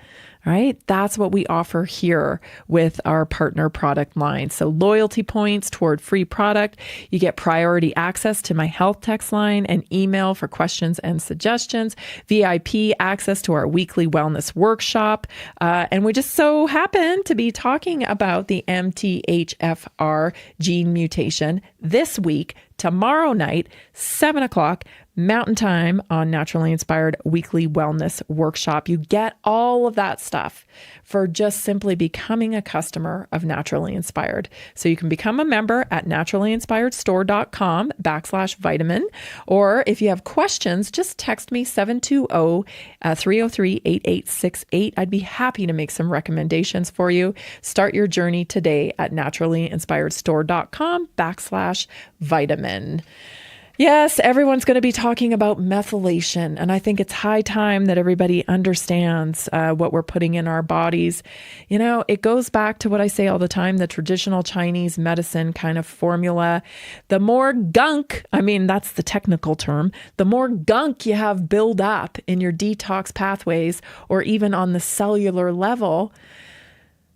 Right? That's what we offer here with our partner product line. So loyalty points toward free product. You get priority access to my health text line and email for questions and suggestions, VIP access to our weekly wellness workshop. And we just so happen to be talking about the MTHFR gene mutation this week tomorrow night, 7 o'clock Mountain Time on Naturally Inspired Weekly Wellness Workshop. You get all of that stuff for just simply becoming a customer of Naturally Inspired. So you can become a member at naturallyinspiredstore.com/vitamin. Or if you have questions, just text me 720-303-8868. I'd be happy to make some recommendations for you. Start your journey today at naturallyinspiredstore.com/vitamin. Yes, everyone's going to be talking about methylation, and I think it's high time that everybody understands what we're putting in our bodies. You know, it goes back to what I say all the time, the traditional Chinese medicine kind of formula. The more gunk, I mean, that's the technical term, the more gunk you have build up in your detox pathways or even on the cellular level,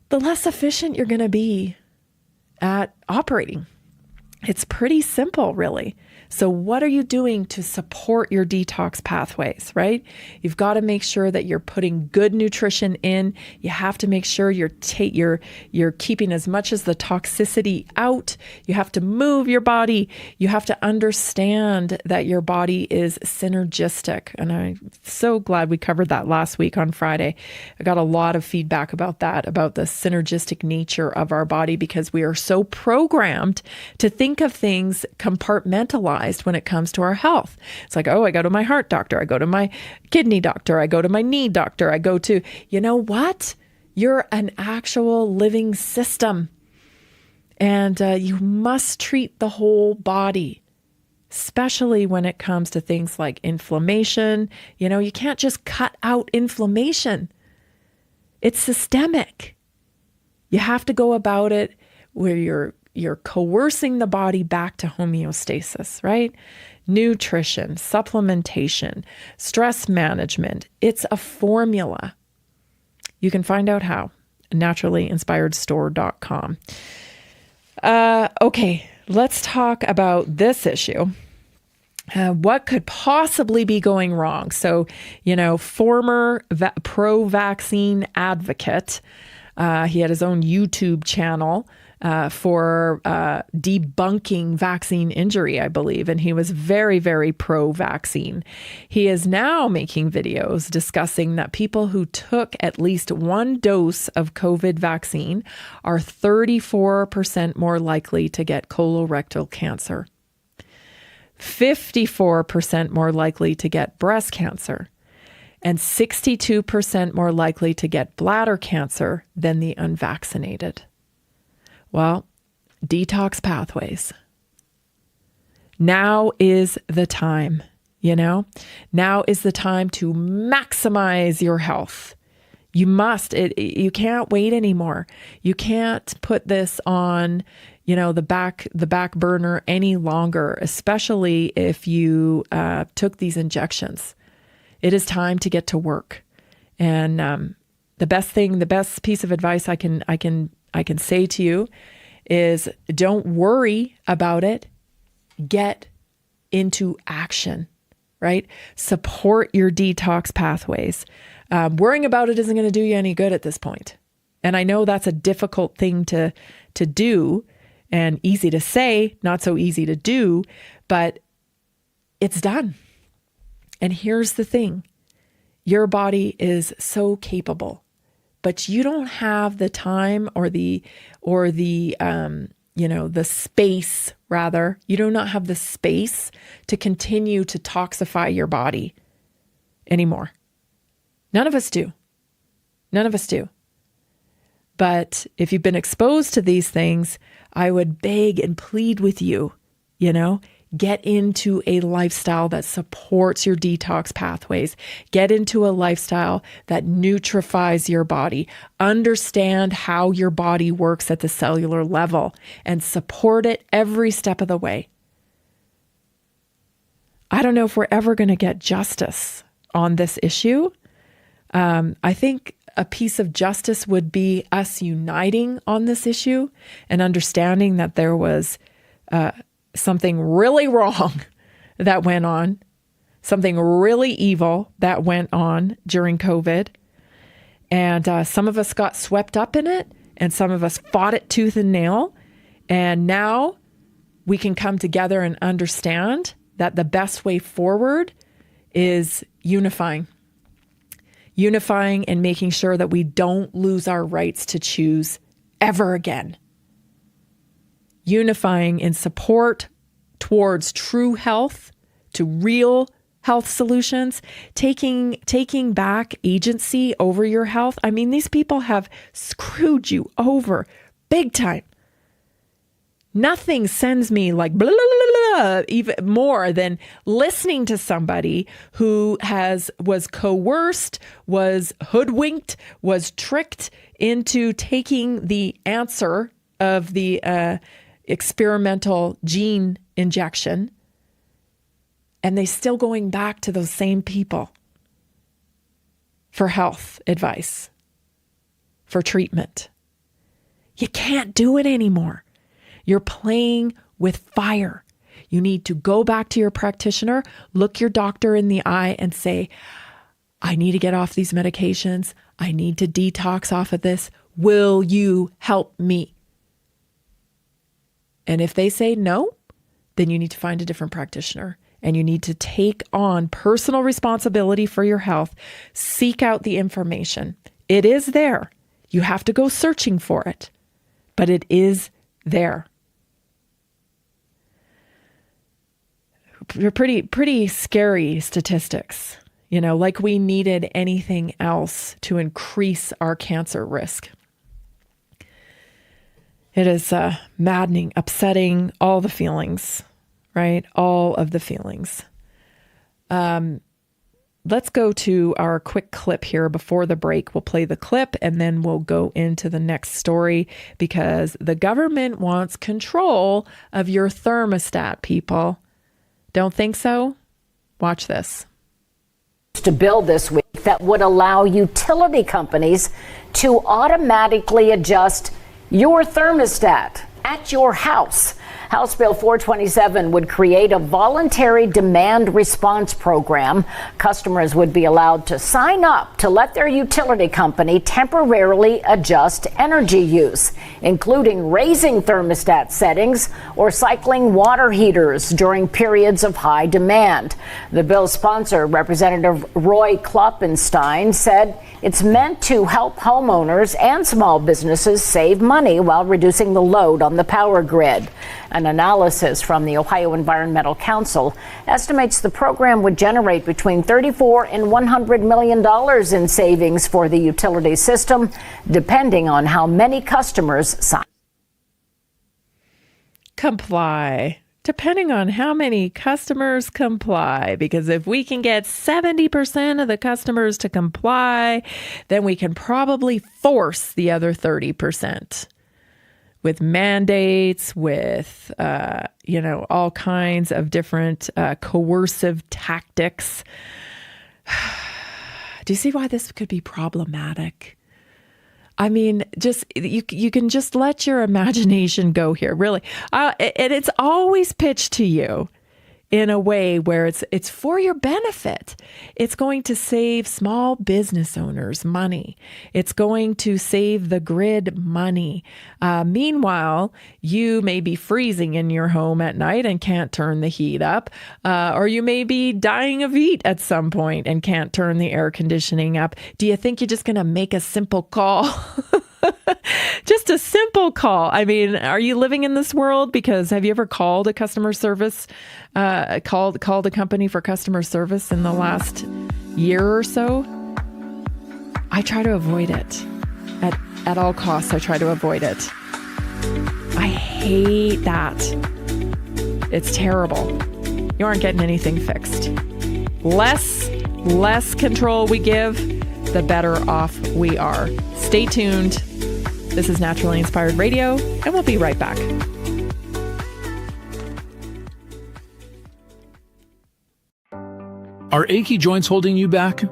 the less efficient you're going to be at operating. It's pretty simple, really. So what are you doing to support your detox pathways, right? You've got to make sure that you're putting good nutrition in. You have to make sure you're keeping as much as the toxicity out. You have to move your body. You have to understand that your body is synergistic. And I'm so glad we covered that last week on Friday. I got a lot of feedback about that, about the synergistic nature of our body, because we are so programmed to think of things compartmentalized when it comes to our health. It's like, oh, I go to my heart doctor, I go to my kidney doctor, I go to my knee doctor, I go to, you know what? You're an actual living system. And you must treat the whole body, especially when it comes to things like inflammation. You know, you can't just cut out inflammation. It's systemic. You have to go about it where you're coercing the body back to homeostasis, right? Nutrition, supplementation, stress management. It's a formula. You can find out how. naturallyinspiredstore.com. Okay, let's talk about this issue. What could possibly be going wrong? So, you know, former pro-vaccine advocate, he had his own YouTube channel for debunking vaccine injury, I believe. And he was very, very pro-vaccine. He is now making videos discussing that people who took at least one dose of COVID vaccine are 34% more likely to get colorectal cancer, 54% more likely to get breast cancer, and 62% more likely to get bladder cancer than the unvaccinated. Well, detox pathways. Now is the time, you know? Now is the time to maximize your health. You must. You can't wait anymore. You can't put this on, you know, the back burner any longer, especially if you took these injections. It is time to get to work. And the best piece of advice I can say to you is don't worry about it. Get into action, right? Support your detox pathways. Worrying about it isn't going to do you any good at this point. And I know that's a difficult thing to do and easy to say, not so easy to do, but it's done. And here's the thing. Your body is so capable, but you don't have the time or the space, rather. You do not have the space to continue to toxify your body anymore. None of us do. None of us do. But if you've been exposed to these things, I would beg and plead with you, you know, get into a lifestyle that supports your detox pathways. Get into a lifestyle that nutrifies your body. Understand how your body works at the cellular level and support it every step of the way. I don't know if we're ever going to get justice on this issue. I think a piece of justice would be us uniting on this issue and understanding that there was something really wrong that went on, something really evil that went on during COVID. And some of us got swept up in it, and some of us fought it tooth and nail. And now we can come together and understand that the best way forward is unifying and making sure that we don't lose our rights to choose ever again. Unifying in support towards true health, to real health solutions, taking back agency over your health. I mean, these people have screwed you over big time. Nothing sends me like blah, blah, blah, blah, even more than listening to somebody who was coerced, was hoodwinked, was tricked into taking the answer of the experimental gene injection, and they still going back to those same people for health advice, for treatment. You can't do it anymore. You're playing with fire. You need to go back to your practitioner, look your doctor in the eye and say, I need to get off these medications. I need to detox off of this. Will you help me? And if they say no, then you need to find a different practitioner and you need to take on personal responsibility for your health. Seek out the information. It is there. You have to go searching for it, but it is there. Pretty scary statistics, like we needed anything else to increase our cancer risk. It is maddening, upsetting, all the feelings, right? All of the feelings. Let's go to our quick clip here before the break. We'll play the clip and then we'll go into the next story because the government wants control of your thermostat, people. Don't think so? Watch this. To build this week that would allow utility companies to automatically adjust your thermostat at your house. House Bill 427 would create a voluntary demand response program. Customers would be allowed to sign up to let their utility company temporarily adjust energy use, including raising thermostat settings or cycling water heaters during periods of high demand. The bill's sponsor, Representative Roy Kloppenstein, said it's meant to help homeowners and small businesses save money while reducing the load on the power grid. An analysis from the Ohio Environmental Council estimates the program would generate between $34 and $100 million in savings for the utility system, depending on how many customers sign. Comply. Depending on how many customers comply, because if we can get 70% of the customers to comply, then we can probably force the other 30%. With mandates, with, all kinds of different coercive tactics. Do you see why this could be problematic? I mean, just you can just let your imagination go here, really. And it's always pitched to you in a way where it's for your benefit. It's going to save small business owners money. It's going to save the grid money. Meanwhile, you may be freezing in your home at night and can't turn the heat up, or you may be dying of heat at some point and can't turn the air conditioning up. Do you think you're just going to make a simple call? Just a simple call. I mean, are you living in this world? Because have you ever called a customer service, called a company for customer service in the last year or so? I try to avoid it. At all costs, I try to avoid it. I hate that. It's terrible. You aren't getting anything fixed. Less control we give, the better off we are. Stay tuned. This is Naturally Inspired Radio, and we'll be right back. Are achy joints holding you back?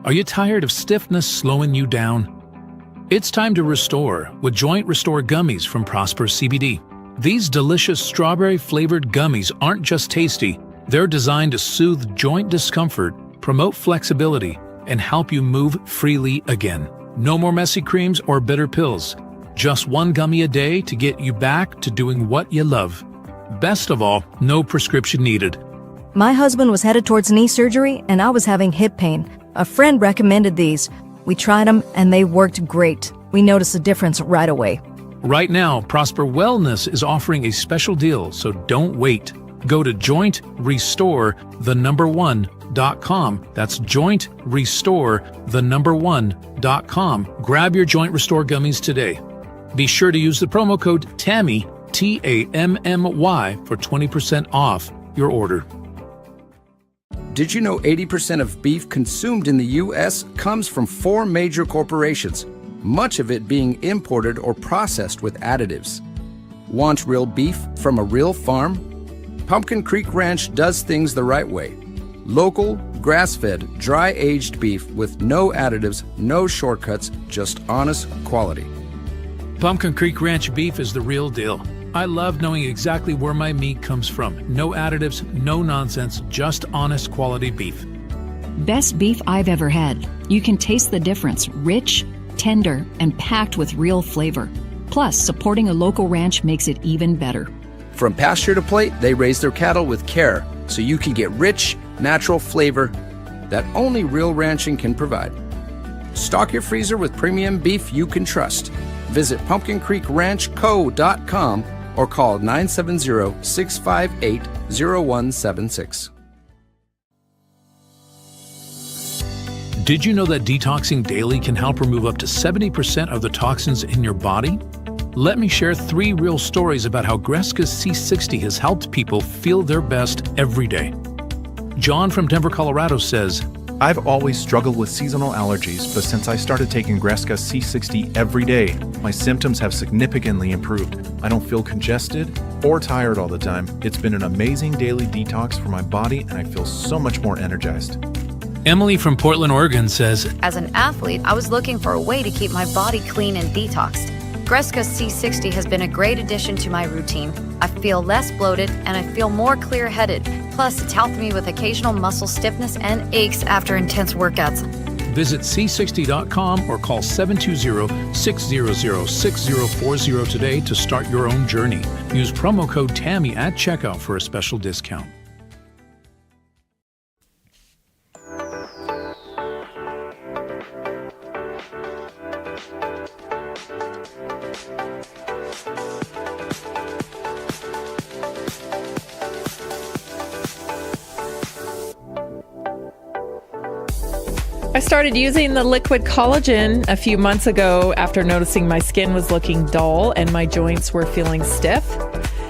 Are you tired of stiffness slowing you down? It's time to restore with Joint Restore Gummies from Prosper CBD. These delicious strawberry-flavored gummies aren't just tasty. They're designed to soothe joint discomfort, promote flexibility, and help you move freely again. No more messy creams or bitter pills. Just one gummy a day to get you back to doing what you love. Best of all, no prescription needed. My husband was headed towards knee surgery, and I was having hip pain. A friend recommended these. We tried them, and they worked great. We noticed a difference right away. Right now, Prosper Wellness is offering a special deal, so don't wait. Go to jointrestore1.com. That's jointrestore1.com. Grab your Joint Restore gummies today. Be sure to use the promo code TAMMY, TAMMY, for 20% off your order. Did you know 80% of beef consumed in the U.S. comes from 4 major corporations, much of it being imported or processed with additives? Want real beef from a real farm? Pumpkin Creek Ranch does things the right way. Local, grass-fed, dry-aged beef with no additives, no shortcuts, just honest quality. Pumpkin Creek Ranch beef is the real deal. I love knowing exactly where my meat comes from. No additives, no nonsense, just honest quality beef. Best beef I've ever had. You can taste the difference. Rich, tender, and packed with real flavor. Plus, supporting a local ranch makes it even better. From pasture to plate, they raise their cattle with care, so you can get rich, natural flavor that only real ranching can provide. Stock your freezer with premium beef you can trust. Visit pumpkincreekranchco.com or call 970-658-0176. Did you know that detoxing daily can help remove up to 70% of the toxins in your body? Let me share 3 real stories about how Greska's C60 has helped people feel their best every day. John from Denver, Colorado says, I've always struggled with seasonal allergies, but since I started taking Greska C60 every day, my symptoms have significantly improved. I don't feel congested or tired all the time. It's been an amazing daily detox for my body, and I feel so much more energized. Emily from Portland, Oregon says, As an athlete, I was looking for a way to keep my body clean and detoxed. Greska C60 has been a great addition to my routine. I feel less bloated and I feel more clear-headed. Plus, it's helped me with occasional muscle stiffness and aches after intense workouts. Visit C60.com or call 720-600-6040 today to start your own journey. Use promo code TAMMY at checkout for a special discount. I started using the liquid collagen a few months ago after noticing my skin was looking dull and my joints were feeling stiff.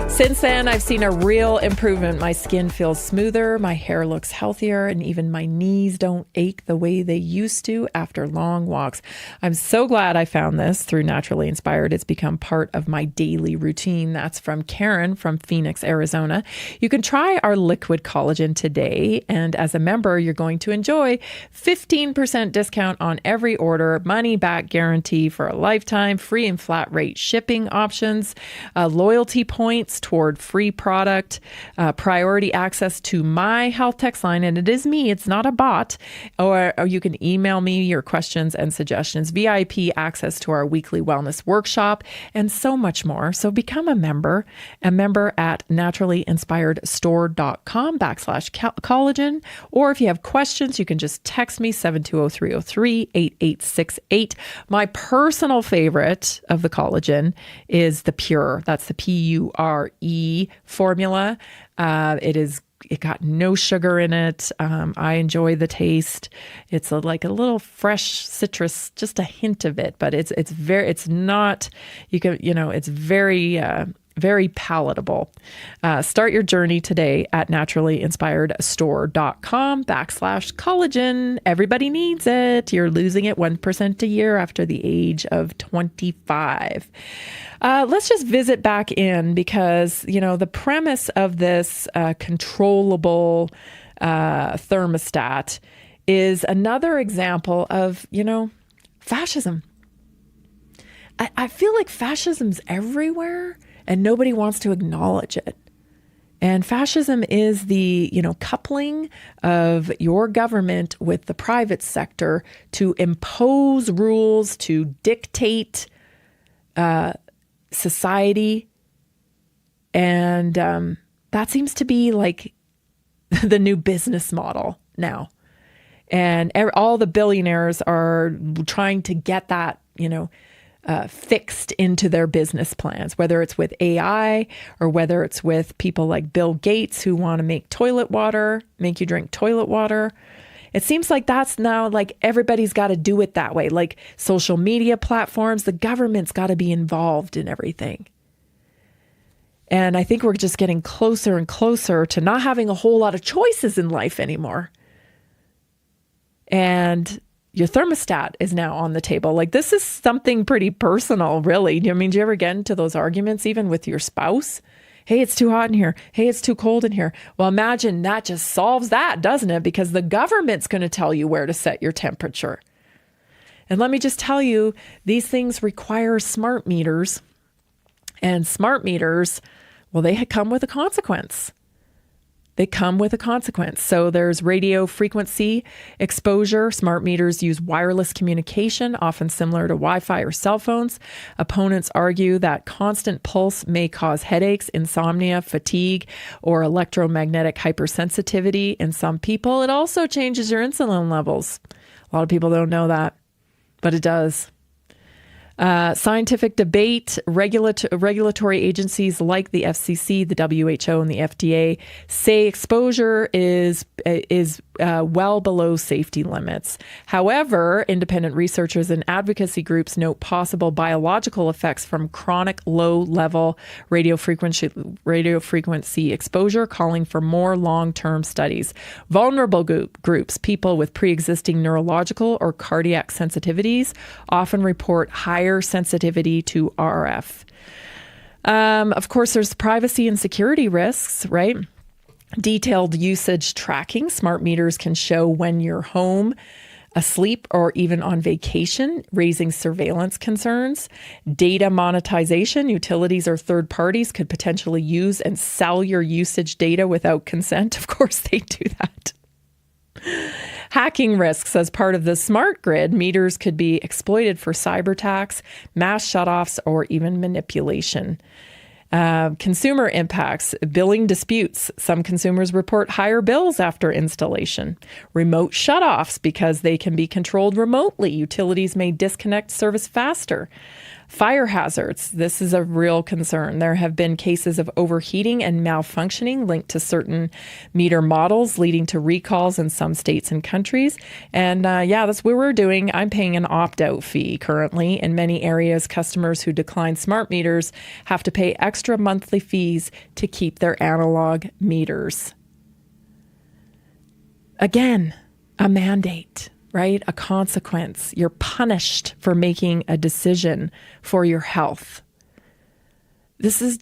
Since then, I've seen a real improvement. My skin feels smoother, my hair looks healthier, and even my knees don't ache the way they used to after long walks. I'm so glad I found this through Naturally Inspired. It's become part of my daily routine. That's from Karen from Phoenix, Arizona. You can try our liquid collagen today, and as a member, you're going to enjoy 15% discount on every order, money back guarantee for a lifetime, free and flat rate shipping options, loyalty points toward free product, priority access to my health text line, and it is me, it's not a bot, or you can email me your questions and suggestions, VIP access to our weekly wellness workshop, and so much more. So become a member at naturallyinspiredstore.com/collagen, or if you have questions, you can just text me 720-303-8868. My personal favorite of the collagen is the Pure. That's the PURE formula. It got no sugar in it. I enjoy the taste. It's like a little fresh citrus, just a hint of it, but it's very palatable. Start your journey today at naturallyinspiredstore.com/collagen. Everybody needs it. You're losing it 1% a year after the age of 25. Let's just visit back in because, the premise of this controllable thermostat is another example of, fascism. I feel like fascism's everywhere and nobody wants to acknowledge it. And fascism is the, coupling of your government with the private sector to impose rules, to dictate society And that seems to be like the new business model now. And all the billionaires are trying to get that, fixed into their business plans, whether it's with AI or whether it's with people like Bill Gates who want to make you drink toilet water. It seems like that's now like everybody's got to do it that way. Like social media platforms, the government's got to be involved in everything. And I think we're just getting closer and closer to not having a whole lot of choices in life anymore. And your thermostat is now on the table. Like, this is something pretty personal, really. I mean, do you ever get into those arguments even with your spouse? Hey, it's too hot in here. Hey, it's too cold in here. Well, imagine that just solves that, doesn't it? Because the government's going to tell you where to set your temperature. And let me just tell you, these things require smart meters. And smart meters, well, they come with a consequence. So there's radio frequency exposure. Smart meters use wireless communication, often similar to Wi-Fi or cell phones. Opponents argue that constant pulse may cause headaches, insomnia, fatigue, or electromagnetic hypersensitivity in some people. It also changes your insulin levels. A lot of people don't know that, but it does. Scientific debate, regulatory agencies like the FCC, the WHO, and the FDA say exposure is well below safety limits. However, independent researchers and advocacy groups note possible biological effects from chronic low-level radio frequency exposure, calling for more long-term studies. Vulnerable groups, people with pre-existing neurological or cardiac sensitivities, often report higher sensitivity to RF. Of course, there's privacy and security risks, right? Detailed usage tracking. Smart meters can show when you're home, asleep, or even on vacation, raising surveillance concerns. Data monetization. Utilities or third parties could potentially use and sell your usage data without consent. Of course, they do that. Hacking risks. As part of the smart grid, meters could be exploited for cyber attacks, mass shutoffs, or even manipulation. Consumer impacts, billing disputes. Some consumers report higher bills after installation. Remote shutoffs, because they can be controlled remotely. Utilities may disconnect service faster. Fire hazards. This is a real concern. There have been cases of overheating and malfunctioning linked to certain meter models, leading to recalls in some states and countries. And that's what we're doing. I'm paying an opt-out fee currently. In many areas, customers who decline smart meters have to pay extra monthly fees to keep their analog meters. Again, a mandate. Right? A consequence. You're punished for making a decision for your health. This is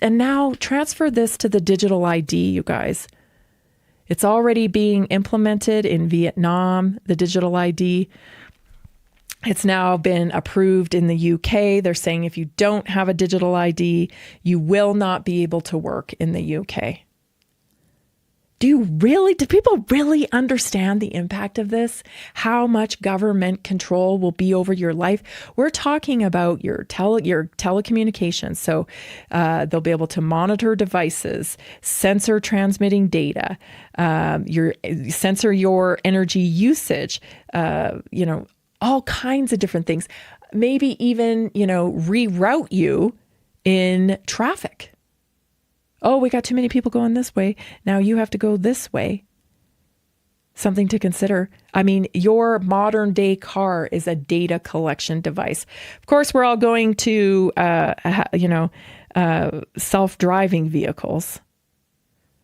and now transfer this to the digital ID, you guys. It's already being implemented in Vietnam, the digital ID. It's now been approved in the UK. They're saying if you don't have a digital ID, you will not be able to work in the UK. Do people really understand the impact of this? How much government control will be over your life? We're talking about your telecommunications. So they'll be able to monitor devices, sensor transmitting data, sensor your energy usage, all kinds of different things. Maybe even, reroute you in traffic. Oh, we got too many people going this way. Now you have to go this way. Something to consider. I mean, your modern day car is a data collection device. Of course, we're all going to, self-driving vehicles.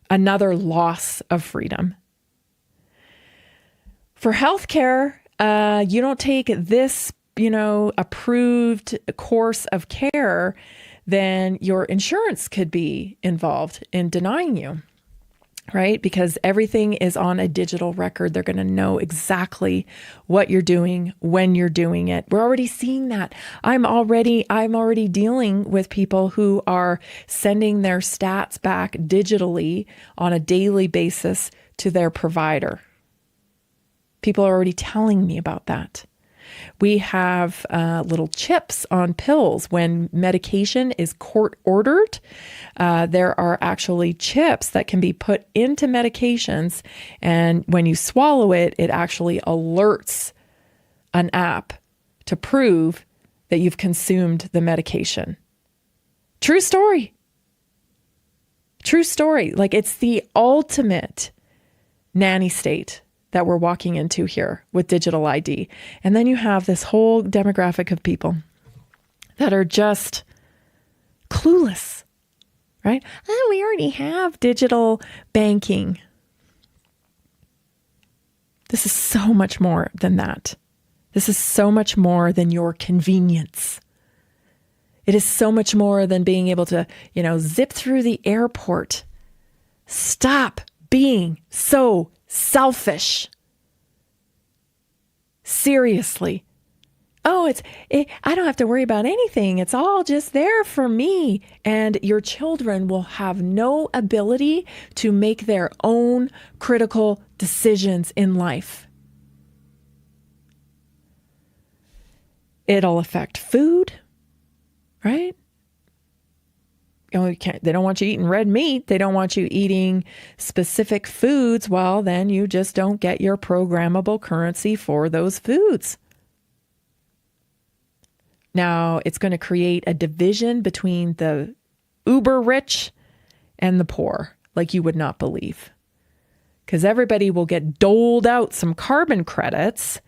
Another loss of freedom. For healthcare, you don't take this, approved course of care, then your insurance could be involved in denying you, right? Because everything is on a digital record. They're going to know exactly what you're doing, when you're doing it. We're already seeing that. I'm already dealing with people who are sending their stats back digitally on a daily basis to their provider. People are already telling me about that. We have little chips on pills. When medication is court-ordered, there are actually chips that can be put into medications, and when you swallow it, it actually alerts an app to prove that you've consumed the medication. True story. True story. Like, it's the ultimate nanny state that we're walking into here with digital ID. And then you have this whole demographic of people that are just clueless, right? Oh, we already have digital banking. This is so much more than that. This is so much more than your convenience. It is so much more than being able to, zip through the airport. Stop being so selfish. Seriously. Oh, I don't have to worry about anything. It's all just there for me. And your children will have no ability to make their own critical decisions in life. It'll affect food, right? They don't want you eating red meat. They don't want you eating specific foods. Well, then you just don't get your programmable currency for those foods. Now, it's going to create a division between the uber rich and the poor, like you would not believe. Because everybody will get doled out some carbon credits.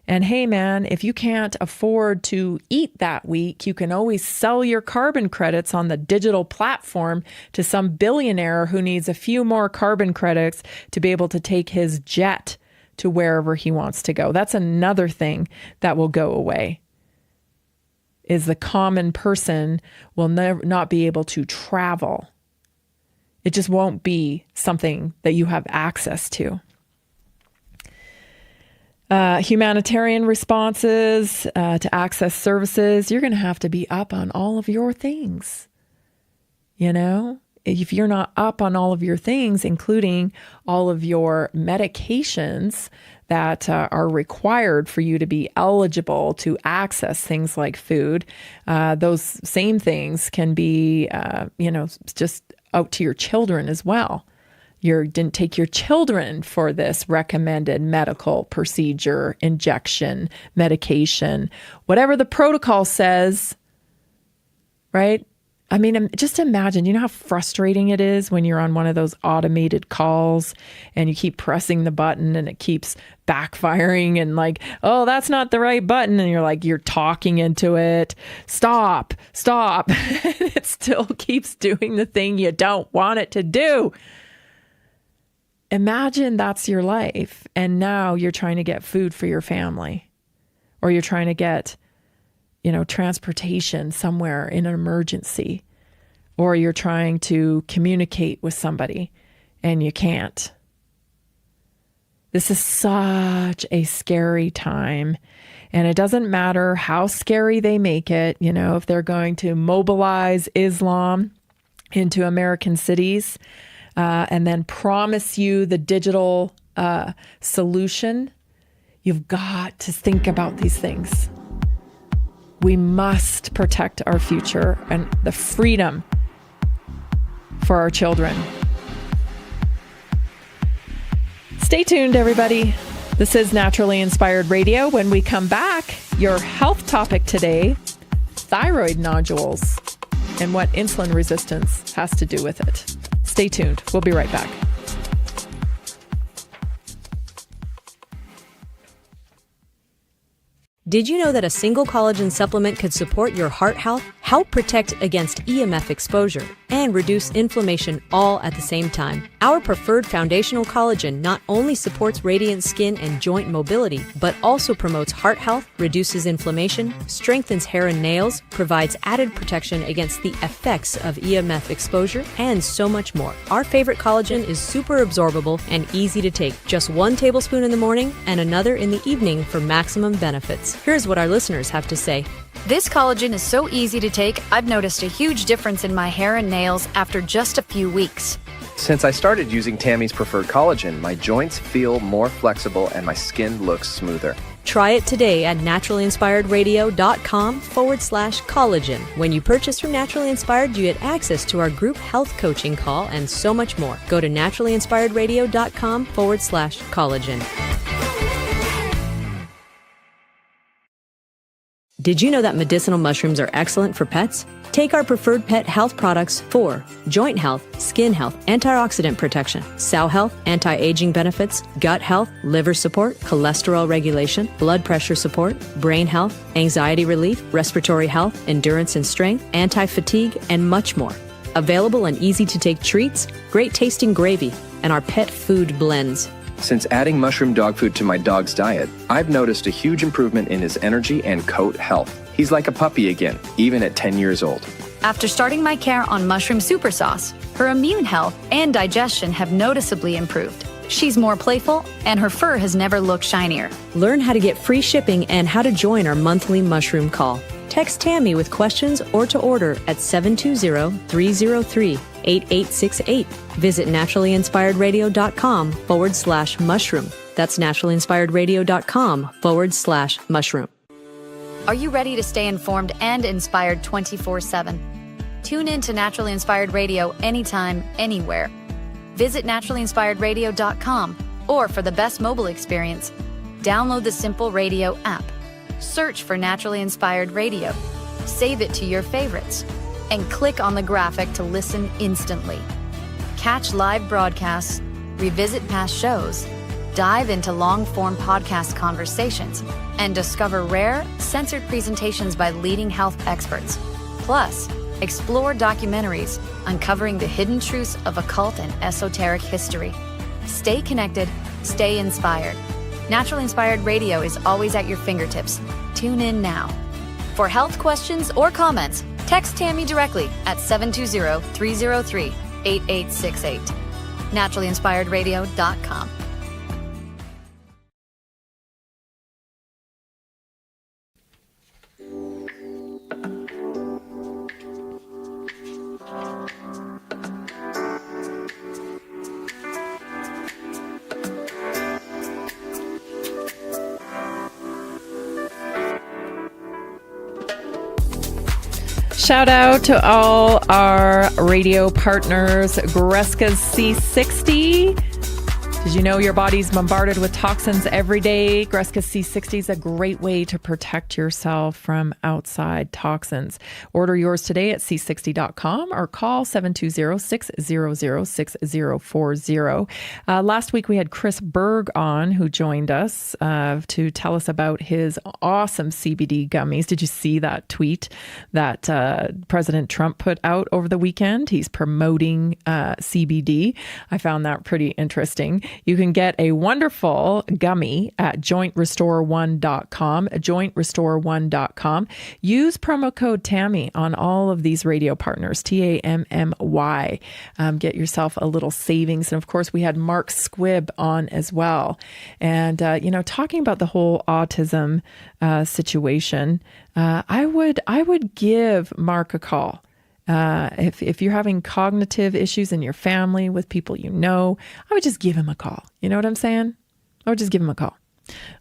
And hey, man, if you can't afford to eat that week, you can always sell your carbon credits on the digital platform to some billionaire who needs a few more carbon credits to be able to take his jet to wherever he wants to go. That's another thing that will go away, is the common person will not be able to travel. It just won't be something that you have access to. Humanitarian responses to access services, you're going to have to be up on all of your things. If you're not up on all of your things, including all of your medications that are required for you to be eligible to access things like food, those same things can be, just out to your children as well. You didn't take your children for this recommended medical procedure, injection, medication, whatever the protocol says, right? I mean, just imagine, how frustrating it is when you're on one of those automated calls and you keep pressing the button and it keeps backfiring and like, oh, that's not the right button. And you're talking into it. Stop. It still keeps doing the thing you don't want it to do. Imagine that's your life, and now you're trying to get food for your family, or you're trying to get, transportation somewhere in an emergency, or you're trying to communicate with somebody and you can't. This is such a scary time, and it doesn't matter how scary they make it. If they're going to mobilize Islam into American cities, and then promise you the digital solution, you've got to think about these things. We must protect our future and the freedom for our children. Stay tuned, everybody. This is Naturally Inspired Radio. When we come back, your health topic today, thyroid nodules and what insulin resistance has to do with it. Stay tuned. We'll be right back. Did you know that a single collagen supplement could support your heart health, help protect against EMF exposure, and reduce inflammation all at the same time? Our preferred foundational collagen not only supports radiant skin and joint mobility, but also promotes heart health, reduces inflammation, strengthens hair and nails, provides added protection against the effects of EMF exposure, and so much more. Our favorite collagen is super absorbable and easy to take. Just 1 tablespoon in the morning and another in the evening for maximum benefits. Here's what our listeners have to say. This collagen is so easy to take, I've noticed a huge difference in my hair and nails after just a few weeks. Since I started using Tammy's preferred collagen, my joints feel more flexible and my skin looks smoother. Try it today at naturalinspiredradio.com/collagen. When you purchase from Naturally Inspired, you get access to our group health coaching call and so much more. Go to naturalinspiredradio.com/collagen. Did you know that medicinal mushrooms are excellent for pets? Take our preferred pet health products for joint health, skin health, antioxidant protection, sow health, anti-aging benefits, gut health, liver support, cholesterol regulation, blood pressure support, brain health, anxiety relief, respiratory health, endurance and strength, anti-fatigue, and much more. Available in easy-to-take treats, great tasting gravy, and our pet food blends. Since adding mushroom dog food to my dog's diet, I've noticed a huge improvement in his energy and coat health. He's like a puppy again, even at 10 years old. After starting my care on mushroom super sauce, her immune health and digestion have noticeably improved. She's more playful, and her fur has never looked shinier. Learn how to get free shipping and how to join our monthly mushroom call. Text Tammy with questions or to order at 720-303-8868. Visit naturalinspiredradio.com/mushroom. That's naturalinspiredradio.com/mushroom. Are you ready to stay informed and inspired 24/7? Tune in to Naturally Inspired Radio anytime, anywhere. Visit naturalinspiredradio.com, or for the best mobile experience, download the Simple Radio app. Search for Naturally Inspired Radio, save it to your favorites, and click on the graphic to listen instantly. Catch live broadcasts, revisit past shows, dive into long-form podcast conversations, and discover rare, censored presentations by leading health experts. Plus, explore documentaries uncovering the hidden truths of occult and esoteric history. Stay connected, stay inspired. Naturally Inspired Radio is always at your fingertips. Tune in now. For health questions or comments, text Tammy directly at 720-303-8868. naturalinspiredradio.com. Shout out to all our radio partners, Greska's C60. Did you know your body's bombarded with toxins every day? Greska's C60 is a great way to protect yourself from outside toxins. Order yours today at c60.com or call 720-600-6040. Last week we had Chris Berg on, who joined us to tell us about his awesome CBD gummies. Did you see that tweet that President Trump put out over the weekend? He's promoting CBD. I found that pretty interesting. You can get a wonderful gummy at jointrestore1.com, jointrestore1.com. Use promo code Tammy on all of these radio partners, TAMMY. Get yourself a little savings. And of course, we had Mark Squibb on as well. And, talking about the whole autism situation, I would give Mark a call. If you're having cognitive issues in your family with people I would just give him a call. You know what I'm saying? I would just give him a call.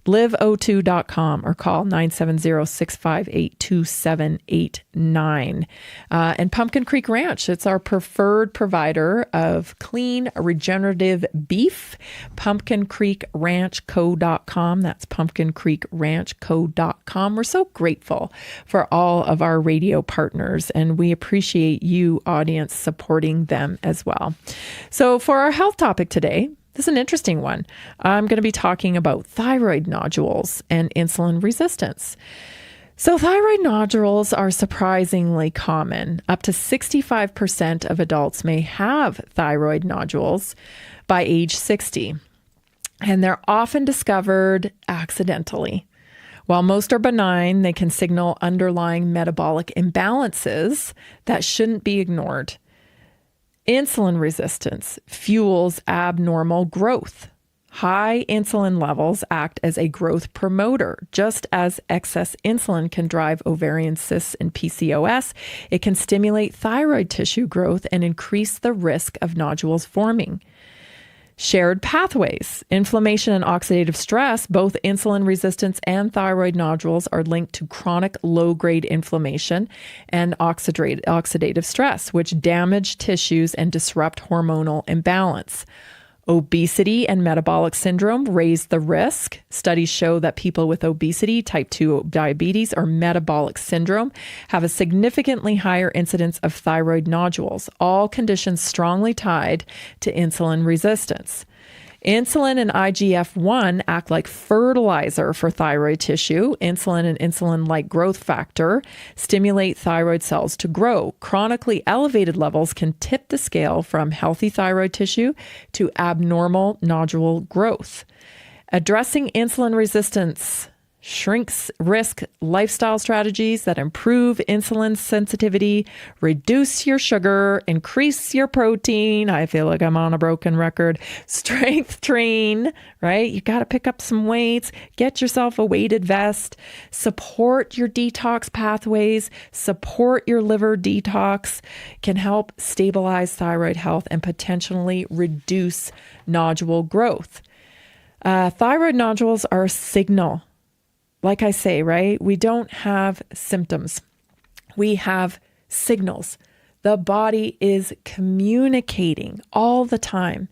live02.com or call 970-658-2789. And Pumpkin Creek Ranch, it's our preferred provider of clean, regenerative beef. PumpkinCreekRanchCo.com. That's PumpkinCreekRanchCo.com. We're so grateful for all of our radio partners, and we appreciate you, audience, supporting them as well. So for our health topic today, this is an interesting one. I'm going to be talking about thyroid nodules and insulin resistance. So thyroid nodules are surprisingly common. Up to 65% of adults may have thyroid nodules by age 60, and they're often discovered accidentally. While most are benign, they can signal underlying metabolic imbalances that shouldn't be ignored. Insulin resistance fuels abnormal growth. High insulin levels act as a growth promoter. Just as excess insulin can drive ovarian cysts and PCOS, it can stimulate thyroid tissue growth and increase the risk of nodules forming. Shared pathways. Inflammation and oxidative stress, both insulin resistance and thyroid nodules, are linked to chronic low-grade inflammation and oxidative stress, which damage tissues and disrupt hormonal imbalance. Obesity and metabolic syndrome raise the risk. Studies show that people with obesity, type 2 diabetes, or metabolic syndrome have a significantly higher incidence of thyroid nodules, all conditions strongly tied to insulin resistance. Insulin and IGF-1 act like fertilizer for thyroid tissue. Insulin and insulin-like growth factor stimulate thyroid cells to grow. Chronically elevated levels can tip the scale from healthy thyroid tissue to abnormal nodule growth. Addressing insulin resistance shrinks risk lifestyle strategies that improve insulin sensitivity, reduce your sugar, increase your protein. I feel like I'm on a broken record. Strength train, right? You got to pick up some weights, get yourself a weighted vest, support your detox pathways, support your liver detox, can help stabilize thyroid health and potentially reduce nodule growth. Thyroid nodules are a signal. Like I say, right? We don't have symptoms. We have signals. The body is communicating all the time,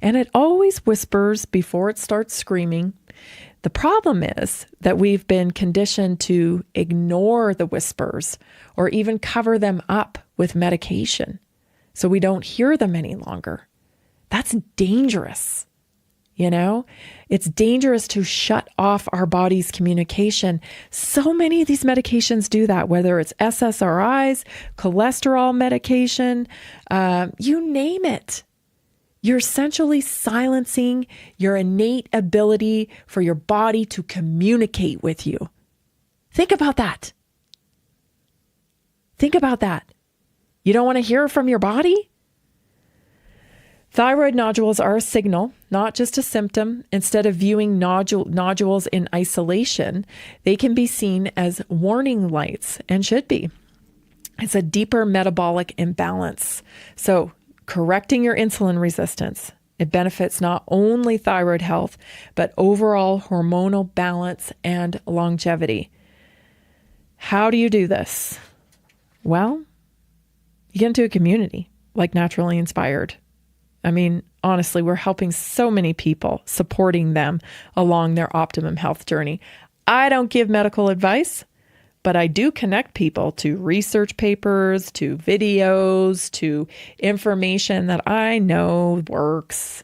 and it always whispers before it starts screaming. The problem is that we've been conditioned to ignore the whispers or even cover them up with medication, so we don't hear them any longer. That's dangerous. You know, it's dangerous to shut off our body's communication. So many of these medications do that, whether it's SSRIs, cholesterol medication, you name it. You're essentially silencing your innate ability for your body to communicate with you. Think about that. Think about that. You don't want to hear from your body? Thyroid nodules are a signal, not just a symptom. Instead of viewing nodules in isolation, they can be seen as warning lights and should be. It's a deeper metabolic imbalance. So correcting your insulin resistance, it benefits not only thyroid health, but overall hormonal balance and longevity. How do you do this? Well, you get into a community like Naturally Inspired. I mean, honestly, we're helping so many people, supporting them along their optimum health journey. I don't give medical advice, but I do connect people to research papers, to videos, to information that I know works.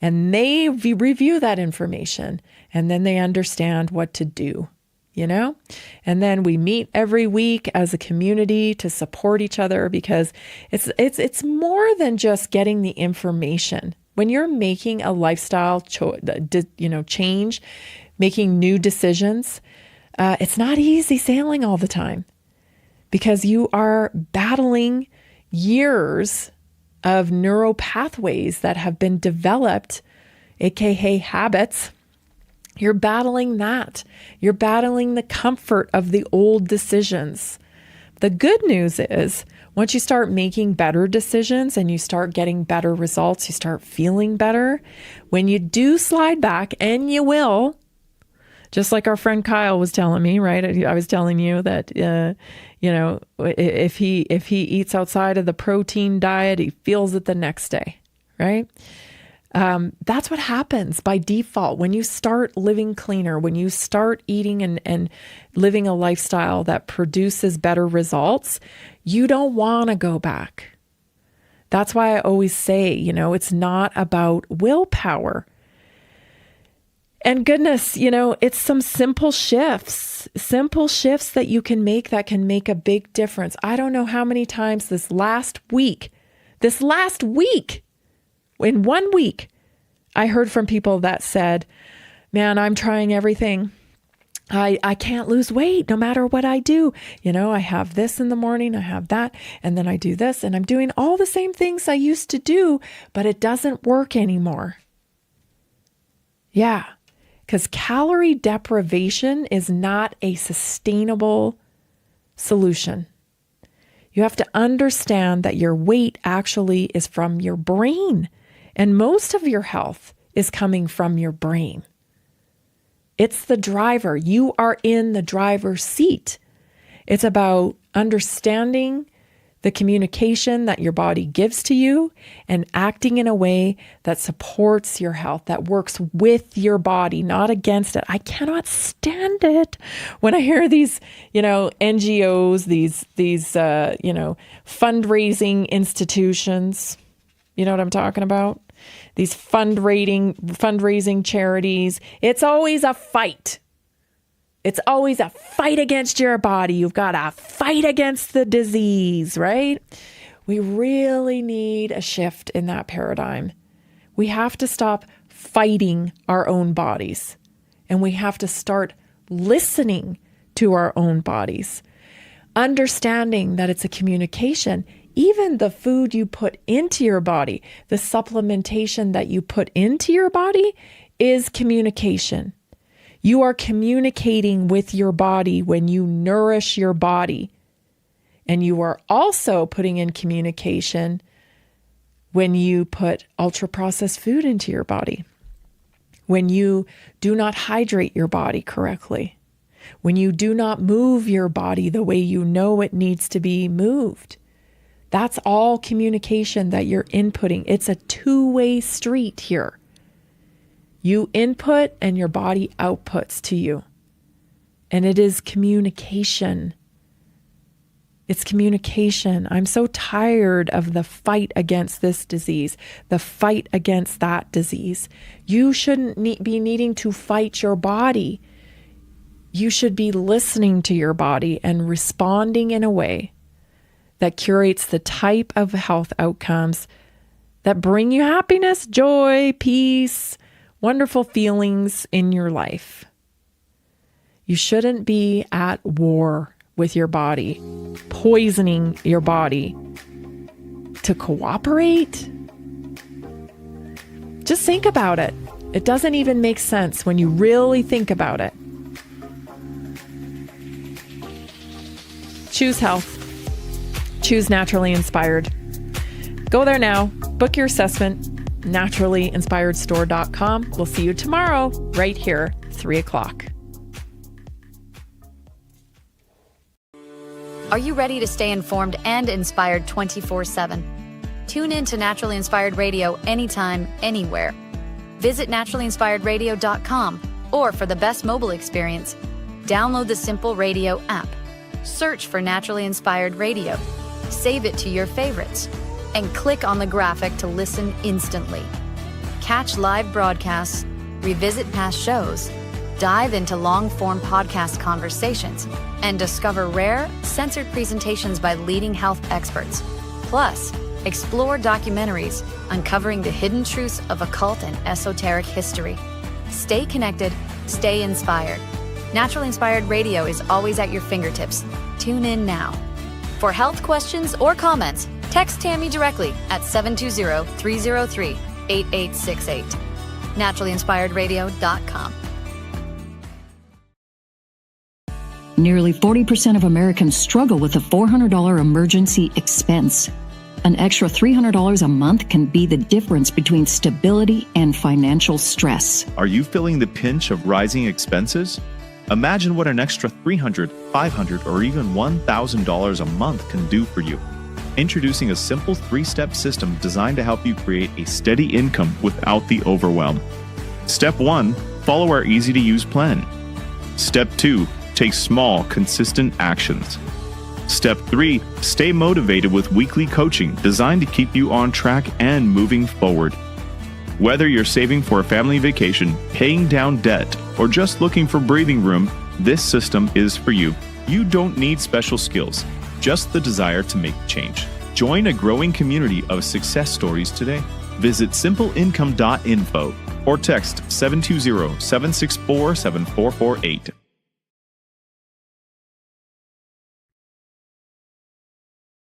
And they review that information, and then they understand what to do. You know, and then we meet every week as a community to support each other, because it's more than just getting the information. When you're making a lifestyle change, making new decisions, it's not easy sailing all the time, because you are battling years of neural pathways that have been developed, aka habits. You're battling that. You're battling the comfort of the old decisions. The good news is, once you start making better decisions and you start getting better results, you start feeling better. When you do slide back, and you will, just like our friend Kyle was telling me, right? I was telling you that, if he eats outside of the protein diet, he feels it the next day, right? That's what happens by default. When you start living cleaner, when you start eating and living a lifestyle that produces better results, you don't want to go back. That's why I always say, it's not about willpower. And goodness, it's some simple shifts that you can make that can make a big difference. I don't know how many times this last week, in 1 week, I heard from people that said, man, I'm trying everything. I can't lose weight no matter what I do. I have this in the morning, I have that, and then I do this, and I'm doing all the same things I used to do, but it doesn't work anymore. Yeah, because calorie deprivation is not a sustainable solution. You have to understand that your weight actually is from your brain. And most of your health is coming from your brain. It's the driver. You are in the driver's seat. It's about understanding the communication that your body gives to you and acting in a way that supports your health, that works with your body, not against it. I cannot stand it when I hear these, NGOs, these fundraising institutions. You know what I'm talking about? These fundraising charities. It's always a fight. It's always a fight against your body. You've got to fight against the disease, right? We really need a shift in that paradigm. We have to stop fighting our own bodies, and we have to start listening to our own bodies, understanding that it's a communication. Even the food you put into your body, the supplementation that you put into your body is communication. You are communicating with your body when you nourish your body. And you are also putting in communication when you put ultra-processed food into your body, when you do not hydrate your body correctly, when you do not move your body the way you know it needs to be moved. That's all communication that you're inputting. It's a two-way street here. You input and your body outputs to you. And it is communication. It's communication. I'm so tired of the fight against this disease, the fight against that disease. You shouldn't be needing to fight your body. You should be listening to your body and responding in a way that curates the type of health outcomes that bring you happiness, joy, peace, wonderful feelings in your life. You shouldn't be at war with your body, poisoning your body to cooperate. Just think about it. It doesn't even make sense when you really think about it. Choose health. Choose Naturally Inspired. Go there now. Book your assessment. naturallyinspiredstore.com. We'll see you tomorrow right here, 3:00. Are you ready to stay informed and inspired 24/7? Tune in to Naturally Inspired Radio anytime, anywhere. Visit naturallyinspiredradio.com, or for the best mobile experience, download the Simple Radio app. Search for Naturally Inspired Radio. Save it to your favorites and click on the graphic to listen instantly. Catch live broadcasts, revisit past shows, dive into long-form podcast conversations, and discover rare, censored presentations by leading health experts. Plus, explore documentaries uncovering the hidden truths of occult and esoteric history. Stay connected, stay inspired. Naturally Inspired Radio is always at your fingertips. Tune in now. For health questions or comments, text Tammy directly at 720-303-8868. naturallyinspiredradio.com. Nearly 40% of Americans struggle with a $400 emergency expense. An extra $300 a month can be the difference between stability and financial stress. Are you feeling the pinch of rising expenses? Imagine what an extra $300, $500, or even $1,000 a month can do for you. Introducing a simple 3-step system designed to help you create a steady income without the overwhelm. Step 1, follow our easy-to-use plan. Step 2, take small, consistent actions. Step 3, stay motivated with weekly coaching designed to keep you on track and moving forward. Whether you're saving for a family vacation, paying down debt, or just looking for breathing room, this system is for you. You don't need special skills, just the desire to make change. Join a growing community of success stories today. Visit simpleincome.info or text 720-764-7448.